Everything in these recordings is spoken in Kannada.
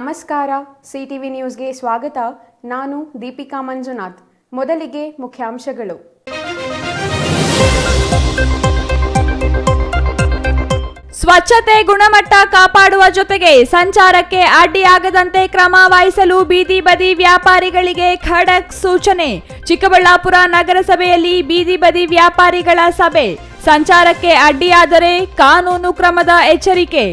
ನಮಸ್ಕಾರ, ಸಿಟಿವಿ ನ್ಯೂಸ್ಗೆ ಸ್ವಾಗತ. ನಾನು ದೀಪಿಕಾ ಮಂಜುನಾಥ್. ಮೊದಲಿಗೆ ಮುಖ್ಯಾಂಶಗಳು. ಸ್ವಚ್ಛತೆ ಗುಣಮಟ್ಟ ಕಾಪಾಡುವ ಜೊತೆಗೆ ಸಂಚಾರಕ್ಕೆ ಅಡ್ಡಿಯಾಗದಂತೆ ಕ್ರಮ ವಹಿಸಲು ಬೀದಿ ಬದಿ ವ್ಯಾಪಾರಿಗಳಿಗೆ ಖಡಕ್ ಸೂಚನೆ. ಚಿಕ್ಕಬಳ್ಳಾಪುರ ನಗರಸಭೆಯಲ್ಲಿ ಬೀದಿ ಬದಿ ವ್ಯಾಪಾರಿಗಳ ಸಭೆ. ಸಂಚಾರಕ್ಕೆ ಅಡ್ಡಿಯಾದರೆ ಕಾನೂನು ಕ್ರಮದ ಎಚ್ಚರಿಕೆ.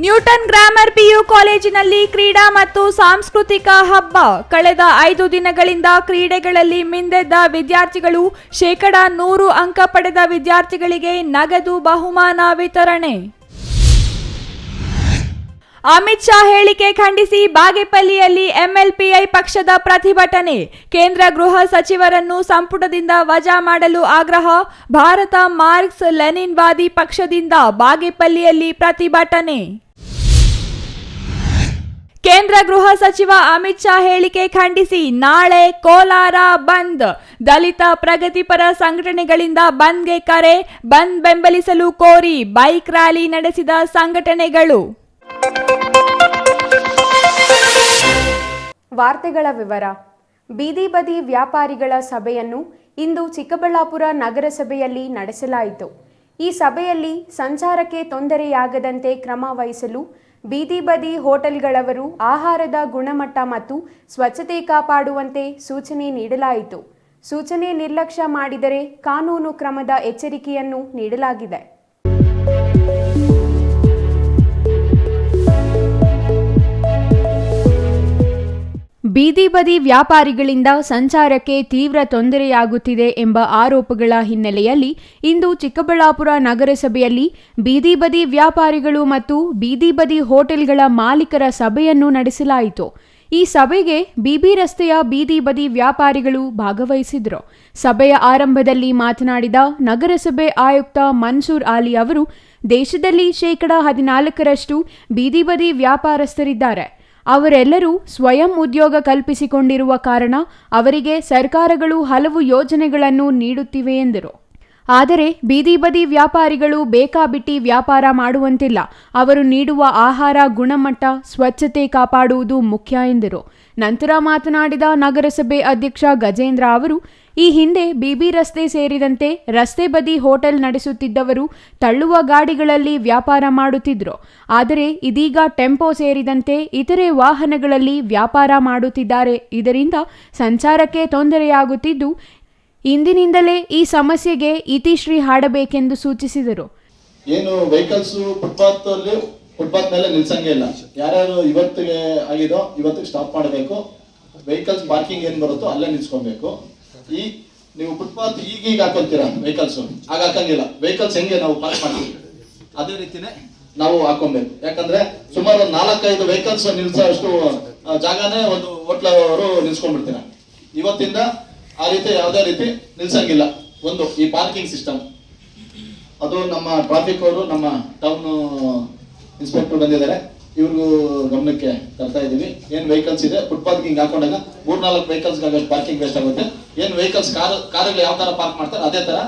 ನ್ಯೂಟನ್ ಗ್ರಾಮರ್ ಪಿಯು ಕಾಲೇಜಿನಲ್ಲಿ ಕ್ರೀಡಾ ಮತ್ತು ಸಾಂಸ್ಕೃತಿಕ ಹಬ್ಬ. ಕಳೆದ 5 ದಿನಗಳಿಂದ ಕ್ರೀಡೆಗಳಲ್ಲಿ ಮಿಂದೆದ್ದ ವಿದ್ಯಾರ್ಥಿಗಳು 100% ಅಂಕ ಪಡೆದ ವಿದ್ಯಾರ್ಥಿಗಳಿಗೆ ನಗದು ಬಹುಮಾನ ವಿತರಣೆ. ಅಮಿತ್ ಶಾ ಹೇಳಿಕೆ ಖಂಡಿಸಿ ಬಾಗೇಪಲ್ಲಿಯಲ್ಲಿ ಎಂಎಲ್ಪಿಐ ಪಕ್ಷದ ಪ್ರತಿಭಟನೆ. ಕೇಂದ್ರ ಗೃಹ ಸಚಿವರನ್ನು ಸಂಪುಟದಿಂದ ವಜಾ ಮಾಡಲು ಆಗ್ರಹ. ಭಾರತ ಮಾರ್ಕ್ಸ್ ಲೆನಿನ್ ವಾದಿ ಪಕ್ಷದಿಂದ ಬಾಗೇಪಲ್ಲಿಯಲ್ಲಿ ಪ್ರತಿಭಟನೆ. ಕೇಂದ್ರ ಗೃಹ ಸಚಿವ ಅಮಿತ್ ಶಾ ಹೇಳಿಕೆ ಖಂಡಿಸಿ ನಾಳೆ ಕೋಲಾರ ಬಂದ್. ದಲಿತ ಪ್ರಗತಿಪರ ಸಂಘಟನೆಗಳಿಂದ ಬಂದ್ಗೆ ಕರೆ. ಬಂದ್ ಬೆಂಬಲಿಸಲು ಕೋರಿ ಬೈಕ್ ರ್ಯಾಲಿ ನಡೆಸಿದ ಸಂಘಟನೆಗಳು. ವಾರ್ತೆಗಳ ವಿವರ. ಬೀದಿ ಬದಿ ವ್ಯಾಪಾರಿಗಳ ಸಭೆಯನ್ನು ಇಂದು ಚಿಕ್ಕಬಳ್ಳಾಪುರ ನಗರಸಭೆಯಲ್ಲಿ ನಡೆಸಲಾಯಿತು. ಈ ಸಭೆಯಲ್ಲಿ ಸಂಚಾರಕ್ಕೆ ತೊಂದರೆಯಾಗದಂತೆ ಕ್ರಮ ವಹಿಸಲು ಬೀದಿ ಬದಿ ಹೋಟೆಲ್ಗಳವರು ಆಹಾರದ ಗುಣಮಟ್ಟ ಮತ್ತು ಸ್ವಚ್ಛತೆ ಕಾಪಾಡುವಂತೆ ಸೂಚನೆ ನೀಡಲಾಯಿತು. ಸೂಚನೆ ನಿರ್ಲಕ್ಷ್ಯ ಮಾಡಿದರೆ ಕಾನೂನು ಕ್ರಮದ ಎಚ್ಚರಿಕೆಯನ್ನು ನೀಡಲಾಗಿದೆ. ಬೀದಿ ಬದಿ ವ್ಯಾಪಾರಿಗಳಿಂದ ಸಂಚಾರಕ್ಕೆ ತೀವ್ರ ತೊಂದರೆಯಾಗುತ್ತಿದೆ ಎಂಬ ಆರೋಪಗಳ ಹಿನ್ನೆಲೆಯಲ್ಲಿ ಇಂದು ಚಿಕ್ಕಬಳ್ಳಾಪುರ ನಗರಸಭೆಯಲ್ಲಿ ಬೀದಿ ಬದಿ ವ್ಯಾಪಾರಿಗಳು ಮತ್ತು ಬೀದಿ ಬದಿ ಹೋಟೆಲ್ಗಳ ಮಾಲೀಕರ ಸಭೆಯನ್ನು ನಡೆಸಲಾಯಿತು. ಈ ಸಭೆಗೆ ಬಿಬಿ ರಸ್ತೆಯ ಬೀದಿ ಬದಿ ವ್ಯಾಪಾರಿಗಳು ಭಾಗವಹಿಸಿದ್ರು. ಸಭೆಯ ಆರಂಭದಲ್ಲಿ ಮಾತನಾಡಿದ ನಗರಸಭೆ ಆಯುಕ್ತ ಮನ್ಸೂರ್ ಆಲಿ ಅವರು, ದೇಶದಲ್ಲಿ 14% ಬೀದಿ ಬದಿ ವ್ಯಾಪಾರಸ್ಥರಿದ್ದಾರೆ. ಅವರೆಲ್ಲರೂ ಸ್ವಯಂ ಉದ್ಯೋಗ ಕಲ್ಪಿಸಿಕೊಂಡಿರುವ ಕಾರಣ ಅವರಿಗೆ ಸರ್ಕಾರಗಳು ಹಲವು ಯೋಜನೆಗಳನ್ನು ನೀಡುತ್ತಿವೆ ಎಂದರು. ಆದರೆ ಬೀದಿ ಬದಿ ವ್ಯಾಪಾರಿಗಳು ಬೇಕಾಬಿಟ್ಟಿ ವ್ಯಾಪಾರ ಮಾಡುವಂತಿಲ್ಲ. ಅವರು ನೀಡುವ ಆಹಾರ ಗುಣಮಟ್ಟ, ಸ್ವಚ್ಛತೆ ಕಾಪಾಡುವುದು ಮುಖ್ಯ ಎಂದರು. ನಂತರ ಮಾತನಾಡಿದ ನಗರಸಭೆ ಅಧ್ಯಕ್ಷ ಗಜೇಂದ್ರ ಅವರು, ಈ ಹಿಂದೆ ಬಿಬಿ ರಸ್ತೆ ಸೇರಿದಂತೆ ರಸ್ತೆ ಬದಿ ಹೋಟೆಲ್ ನಡೆಸುತ್ತಿದ್ದವರು ತಳ್ಳುವ ಗಾಡಿಗಳಲ್ಲಿ ವ್ಯಾಪಾರ ಮಾಡುತ್ತಿದ್ರು. ಆದರೆ ಇದೀಗ ಟೆಂಪೋ ಸೇರಿದಂತೆ ಇತರೆ ವಾಹನಗಳಲ್ಲಿ ವ್ಯಾಪಾರ ಮಾಡುತ್ತಿದ್ದಾರೆ. ಇದರಿಂದ ಸಂಚಾರಕ್ಕೆ ತೊಂದರೆಯಾಗುತ್ತಿದ್ದು, ಇಂದಿನಿಂದಲೇ ಈ ಸಮಸ್ಯೆಗೆ ಇತಿಶ್ರೀ ಹಾಡಬೇಕೆಂದು ಸೂಚಿಸಿದರು. ಏನು ವೆಹಿಕಲ್ಸ್ ಫುಟ್ಪಾತ್ ಮೇಲೆ ನಿಲ್ಸಂಗೆ ಇಲ್ಲ. ಯಾರ್ಯಾರು ಇವತ್ತಿಗೆ ಆಗಿದೋ ಇವತ್ತಿಗೆ ಸ್ಟಾಪ್ ಮಾಡಬೇಕು. ವೆಹಿಕಲ್ಸ್ ಪಾರ್ಕಿಂಗ್ ಏನ್ ಬರುತ್ತೋ ಅಲ್ಲೇ ನಿಲ್ಸ್ಕೊಬೇಕು. ಈ ನೀವು ಫುಟ್ಪಾತ್ ಈಗ ಹಾಕೊಂತೀರಾ ವೆಹಿಕಲ್ಸ್, ಆಗ ಹಾಕಂಗಿಲ್ಲ. ವೆಹಿಕಲ್ಸ್ ಹೆಂಗೆ ನಾವು ಪಾರ್ಕ್ ಮಾಡ್ತೀವಿ ಅದೇ ರೀತಿನೇ ನಾವು ಹಾಕೊಬೇಕು. ಯಾಕಂದ್ರೆ ಸುಮಾರು 4-5 ವೆಹಿಕಲ್ಸ್ ನಿಲ್ಸೋಷ್ಟು ಜಾಗನೇ ಒಂದು ಹೋಟ್ಲವರು ನಿಲ್ಸ್ಕೊಂಡ್ಬಿಡ್ತೀರ. ಇವತ್ತಿಂದ ಆ ರೀತಿ ಯಾವುದೇ ರೀತಿ ನಿಲ್ಸಂಗಿಲ್ಲ. ಒಂದು ಈ ಪಾರ್ಕಿಂಗ್ ಸಿಸ್ಟಮ್ ಅದು ನಮ್ಮ ಟ್ರಾಫಿಕ್ ಅವರು, ನಮ್ಮ ಟೌನ್ ಇನ್ಸ್ಪೆಕ್ಟರ್ ಬಂದಿದ್ದಾರೆ, ಇವ್ರಿಗೂ ಗಮನಕ್ಕೆ ತರ್ತಾ ಇದೀವಿ. ಏನ್ ವೆಹಿಕಲ್ಸ್ ಇದೆ ಫುಟ್ಪಾತ್ಗಿಂಗ್ ಹಾಕೊಂಡಾಗ 3-4 ವೆಹಿಕಲ್ಸ್ ಪಾರ್ಕಿಂಗ್ ವೇಸ್ಟ್ ಆಗುತ್ತೆ. ಏನ್ ವೆಹಿಕಲ್ಸ್ ಕಾರಲ್ಲಿ ಯಾವ ತರ ಪಾರ್ಕ್ ಮಾಡ್ತಾರೆ ಅದೇ ತರ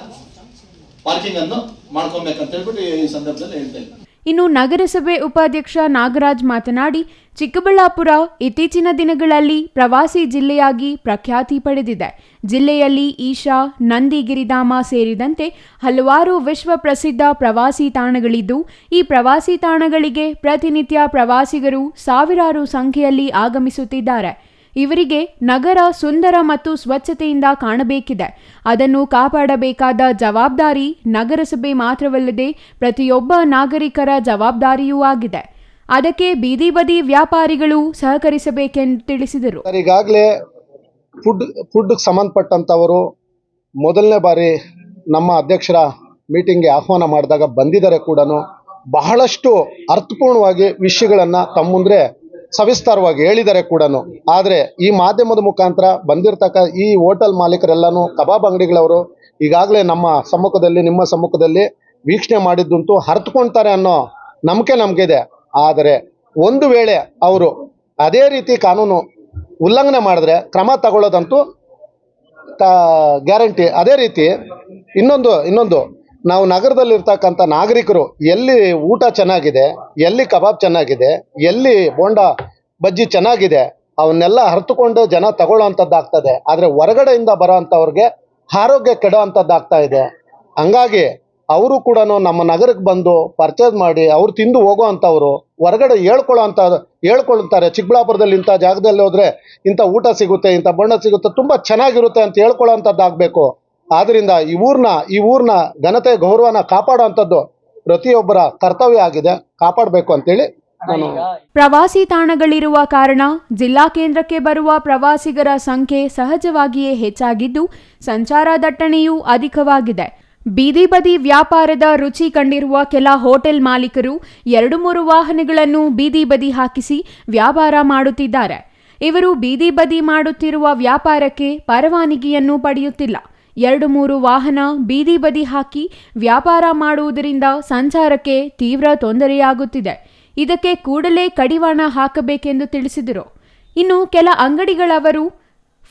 ಪಾರ್ಕಿಂಗ್ ಅನ್ನು ಮಾಡ್ಕೊಬೇಕಂತ ಹೇಳ್ಬಿಟ್ಟು ಈ ಸಂದರ್ಭದಲ್ಲಿ ಹೇಳ್ತಾ ಇದ್ದೀನಿ. ಇನ್ನು ನಗರಸಭೆ ಉಪಾಧ್ಯಕ್ಷ ನಾಗರಾಜ್ ಮಾತನಾಡಿ, ಚಿಕ್ಕಬಳ್ಳಾಪುರ ಇತ್ತೀಚಿನ ದಿನಗಳಲ್ಲಿ ಪ್ರವಾಸಿ ಜಿಲ್ಲೆಯಾಗಿ ಪ್ರಖ್ಯಾತಿ ಪಡೆದಿದೆ. ಜಿಲ್ಲೆಯಲ್ಲಿ ಈಶಾ, ನಂದಿಗಿರಿಧಾಮ ಸೇರಿದಂತೆ ಹಲವಾರು ವಿಶ್ವ ಪ್ರಸಿದ್ಧ ಪ್ರವಾಸಿ ತಾಣಗಳಿದ್ದು, ಈ ಪ್ರವಾಸಿ ತಾಣಗಳಿಗೆ ಪ್ರತಿನಿತ್ಯ ಪ್ರವಾಸಿಗರು ಸಾವಿರಾರು ಸಂಖ್ಯೆಯಲ್ಲಿ ಆಗಮಿಸುತ್ತಿದ್ದಾರೆ. ಇವರಿಗೆ ನಗರ ಸುಂದರ ಮತ್ತು ಸ್ವಚ್ಛತೆಯಿಂದ ಕಾಣಬೇಕಿದೆ. ಅದನ್ನು ಕಾಪಾಡಬೇಕಾದ ಜವಾಬ್ದಾರಿ ನಗರಸಭೆ ಮಾತ್ರವಲ್ಲದೆ ಪ್ರತಿಯೊಬ್ಬ ನಾಗರಿಕರ ಜವಾಬ್ದಾರಿಯೂ ಆಗಿದೆ. ಅದಕ್ಕೆ ಬೀದಿ ಬದಿ ವ್ಯಾಪಾರಿಗಳು ಸಹಕರಿಸಬೇಕೆಂದು ತಿಳಿಸಿದರು. ಈಗಾಗಲೇ ಫುಡ್ ಸಂಬಂಧಪಟ್ಟಂಥವರು ಮೊದಲನೇ ಬಾರಿ ನಮ್ಮ ಅಧ್ಯಕ್ಷರ ಮೀಟಿಂಗ್ಗೆ ಆಹ್ವಾನ ಮಾಡಿದಾಗ ಬಂದಿದ್ದಾರೆ ಕೂಡ. ಬಹಳಷ್ಟು ಅರ್ಥಪೂರ್ಣವಾಗಿ ವಿಷಯಗಳನ್ನು ತಮ್ಮ ಮುಂದೆ ಸವಿಸ್ತಾರವಾಗಿ ಹೇಳಿದ್ದಾರೆ ಕೂಡ. ಆದರೆ ಈ ಮಾಧ್ಯಮದ ಮುಖಾಂತರ ಬಂದಿರತಕ್ಕ ಈ ಹೋಟೆಲ್ ಮಾಲೀಕರೆಲ್ಲನೂ, ಕಬಾಬ್ ಅಂಗಡಿಗಳವರು ಈಗಾಗಲೇ ನಮ್ಮ ಸಮ್ಮುಖದಲ್ಲಿ, ನಿಮ್ಮ ಸಮ್ಮುಖದಲ್ಲಿ ವೀಕ್ಷಣೆ ಮಾಡಿದ್ದಂತೂ ಅರ್ಥಕೊಳ್ತಾರೆ ಅನ್ನೋ ನಂಬಿಕೆ ನಮಗಿದೆ. ಆದರೆ ಒಂದು ವೇಳೆ ಅವರು ಅದೇ ರೀತಿ ಕಾನೂನು ಉಲ್ಲಂಘನೆ ಮಾಡಿದ್ರೆ ಕ್ರಮ ತಗೊಳ್ಳೋದಂತೂ ಗ್ಯಾರಂಟಿ. ಅದೇ ರೀತಿ ಇನ್ನೊಂದು ನಾವು ನಗರದಲ್ಲಿರ್ತಕ್ಕಂಥ ನಾಗರಿಕರು ಎಲ್ಲಿ ಊಟ ಚೆನ್ನಾಗಿದೆ, ಎಲ್ಲಿ ಕಬಾಬ್ ಚೆನ್ನಾಗಿದೆ, ಎಲ್ಲಿ ಬೋಂಡ ಬಜ್ಜಿ ಚೆನ್ನಾಗಿದೆ ಅವನ್ನೆಲ್ಲ ಅರ್ಥಕೊಂಡು ಜನ ತಗೊಳ್ಳೋವಂಥದ್ದಾಗ್ತದೆ. ಆದರೆ ಹೊರಗಡೆಯಿಂದ ಬರೋ ಅಂಥವ್ರಿಗೆ ಆರೋಗ್ಯ ಕೆಡೋ ಅಂಥದ್ದಾಗ್ತಾ ಇದೆ. ಹಂಗಾಗಿ ಅವರು ಕೂಡ ನಮ್ಮ ನಗರಕ್ಕೆ ಬಂದು ಪರ್ಚೇಸ್ ಮಾಡಿ ಅವ್ರು ತಿಂದು ಹೋಗೋ ಅಂಥವ್ರು ಹೊರಗಡೆ ಹೇಳ್ಕೊಳ್ತಾರೆ. ಚಿಕ್ಕಬಳ್ಳಾಪುರದಲ್ಲಿ ಇಂಥ ಜಾಗದಲ್ಲಿ ಹೋದರೆ ಇಂಥ ಊಟ ಸಿಗುತ್ತೆ, ಇಂಥ ಬೋಂಡ ಸಿಗುತ್ತೆ, ತುಂಬ ಚೆನ್ನಾಗಿರುತ್ತೆ ಅಂತ ಹೇಳ್ಕೊಳ್ಳೋ ಅಂಥದ್ದಾಗಬೇಕು. ಆದ್ದರಿಂದ ಈ ಊರಿನ ಘನತೆ ಗೌರವನ ಕಾಪಾಡೋ ಅಂಥದ್ದು ಪ್ರತಿಯೊಬ್ಬರ ಕರ್ತವ್ಯ ಆಗಿದೆ, ಕಾಪಾಡಬೇಕು ಅಂತೇಳಿ ನಾನು. ಪ್ರವಾಸಿ ತಾಣಗಳಿರುವ ಕಾರಣ ಜಿಲ್ಲಾ ಕೇಂದ್ರಕ್ಕೆ ಬರುವ ಪ್ರವಾಸಿಗರ ಸಂಖ್ಯೆ ಸಹಜವಾಗಿಯೇ ಹೆಚ್ಚಾಗಿದ್ದು ಸಂಚಾರ ದಟ್ಟಣೆಯೂ ಅಧಿಕವಾಗಿದೆ. ಬೀದಿ ಬದಿ ವ್ಯಾಪಾರದ ರುಚಿ ಕಂಡಿರುವ ಕೆಲ ಹೋಟೆಲ್ ಮಾಲೀಕರು 2-3 ವಾಹನಗಳನ್ನು ಬೀದಿ ಬದಿ ಹಾಕಿಸಿ ವ್ಯಾಪಾರ ಮಾಡುತ್ತಿದ್ದಾರೆ. ಇವರು ಬೀದಿ ಬದಿ ಮಾಡುತ್ತಿರುವ ವ್ಯಾಪಾರಕ್ಕೆ ಪರವಾನಗಿಯನ್ನು ಪಡೆಯುತ್ತಿಲ್ಲ. 2-3 ವಾಹನ ಬೀದಿ ಬದಿ ಹಾಕಿ ವ್ಯಾಪಾರ ಮಾಡುವುದರಿಂದ ಸಂಚಾರಕ್ಕೆ ತೀವ್ರ ತೊಂದರೆಯಾಗುತ್ತಿದೆ. ಇದಕ್ಕೆ ಕೂಡಲೇ ಕಡಿವಾಣ ಹಾಕಬೇಕೆಂದು ತಿಳಿಸಿದರು. ಇನ್ನು ಕೆಲ ಅಂಗಡಿಗಳವರು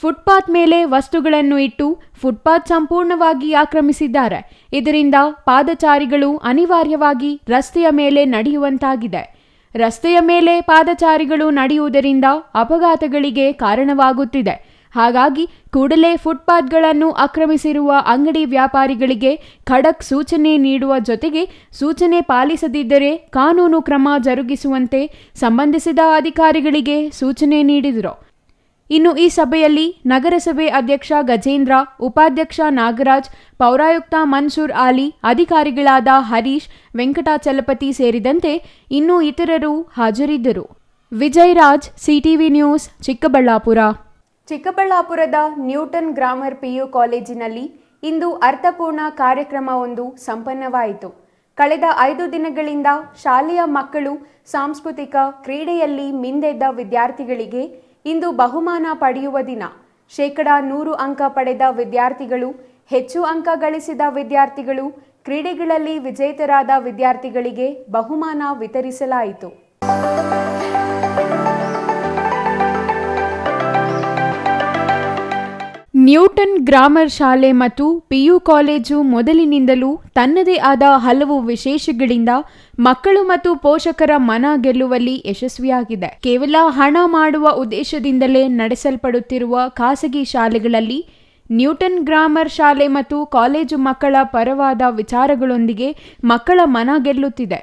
ಫುಟ್ಪಾತ್ ಮೇಲೆ ವಸ್ತುಗಳನ್ನು ಇಟ್ಟು ಫುಟ್ಪಾತ್ ಸಂಪೂರ್ಣವಾಗಿ ಆಕ್ರಮಿಸಿದ್ದಾರೆ. ಇದರಿಂದ ಪಾದಚಾರಿಗಳು ಅನಿವಾರ್ಯವಾಗಿ ರಸ್ತೆಯ ಮೇಲೆ ನಡೆಯುವಂತಾಗಿದೆ. ರಸ್ತೆಯ ಮೇಲೆ ಪಾದಚಾರಿಗಳು ನಡೆಯುವುದರಿಂದ ಅಪಘಾತಗಳಿಗೆ ಕಾರಣವಾಗುತ್ತಿದೆ. ಹಾಗಾಗಿ ಕೂಡಲೇ ಫುಟ್ಪಾತ್ಗಳನ್ನು ಆಕ್ರಮಿಸಿರುವ ಅಂಗಡಿ ವ್ಯಾಪಾರಿಗಳಿಗೆ ಖಡಕ್ ಸೂಚನೆ ನೀಡುವ ಜೊತೆಗೆ ಸೂಚನೆ ಪಾಲಿಸದಿದ್ದರೆ ಕಾನೂನು ಕ್ರಮ ಜರುಗಿಸುವಂತೆ ಸಂಬಂಧಿಸಿದ ಅಧಿಕಾರಿಗಳಿಗೆ ಸೂಚನೆ ನೀಡಿದರು. ಇನ್ನು ಈ ಸಭೆಯಲ್ಲಿ ನಗರಸಭೆ ಅಧ್ಯಕ್ಷ ಗಜೇಂದ್ರ, ಉಪಾಧ್ಯಕ್ಷ ನಾಗರಾಜ್, ಪೌರಾಯುಕ್ತ ಮನ್ಸೂರ್ ಆಲಿ, ಅಧಿಕಾರಿಗಳಾದ ಹರೀಶ್, ವೆಂಕಟಾಚಲಪತಿ ಸೇರಿದಂತೆ ಇನ್ನೂ ಇತರರು ಹಾಜರಿದ್ದರು. Vijay Raj, CTV news, Chikkaballapura. ಚಿಕ್ಕಬಳ್ಳಾಪುರದ ನ್ಯೂಟನ್ ಗ್ರಾಮರ್ PU ಕಾಲೇಜಿನಲ್ಲಿ ಇಂದು ಅರ್ಥಪೂರ್ಣ ಕಾರ್ಯಕ್ರಮವೊಂದು ಸಂಪನ್ನವಾಯಿತು. ಕಳೆದ 5 ದಿನಗಳಿಂದ ಶಾಲೆಯ ಮಕ್ಕಳು ಸಾಂಸ್ಕೃತಿಕ ಕ್ರೀಡೆಯಲ್ಲಿ ಮಿಂದೆದ್ದ ವಿದ್ಯಾರ್ಥಿಗಳಿಗೆ ಇಂದು ಬಹುಮಾನ ಪಡೆಯುವ ದಿನ. 100% ಅಂಕ ಪಡೆದ ವಿದ್ಯಾರ್ಥಿಗಳು, ಹೆಚ್ಚು ಅಂಕ ಗಳಿಸಿದ ವಿದ್ಯಾರ್ಥಿಗಳು, ಕ್ರೀಡೆಗಳಲ್ಲಿ ವಿಜೇತರಾದ ವಿದ್ಯಾರ್ಥಿಗಳಿಗೆ ಬಹುಮಾನ ವಿತರಿಸಲಾಯಿತು. ನ್ಯೂಟನ್ ಗ್ರಾಮರ್ ಶಾಲೆ ಮತ್ತು PU ಕಾಲೇಜು ಮೊದಲಿನಿಂದಲೂ ತನ್ನದೇ ಆದ ಹಲವು ವಿಶೇಷಗಳಿಂದ ಮಕ್ಕಳು ಮತ್ತು ಪೋಷಕರ ಮನ ಗೆಲ್ಲುವಲ್ಲಿ ಯಶಸ್ವಿಯಾಗಿದೆ. ಕೇವಲ ಹಣ ಮಾಡುವ ಉದ್ದೇಶದಿಂದಲೇ ನಡೆಸಲ್ಪಡುತ್ತಿರುವ ಖಾಸಗಿ ಶಾಲೆಗಳಲ್ಲಿ ನ್ಯೂಟನ್ ಗ್ರಾಮರ್ ಶಾಲೆ ಮತ್ತು ಕಾಲೇಜು ಮಕ್ಕಳ ಪರವಾದ ವಿಚಾರಗಳೊಂದಿಗೆ ಮಕ್ಕಳ ಮನ ಗೆಲ್ಲುತ್ತಿದೆ.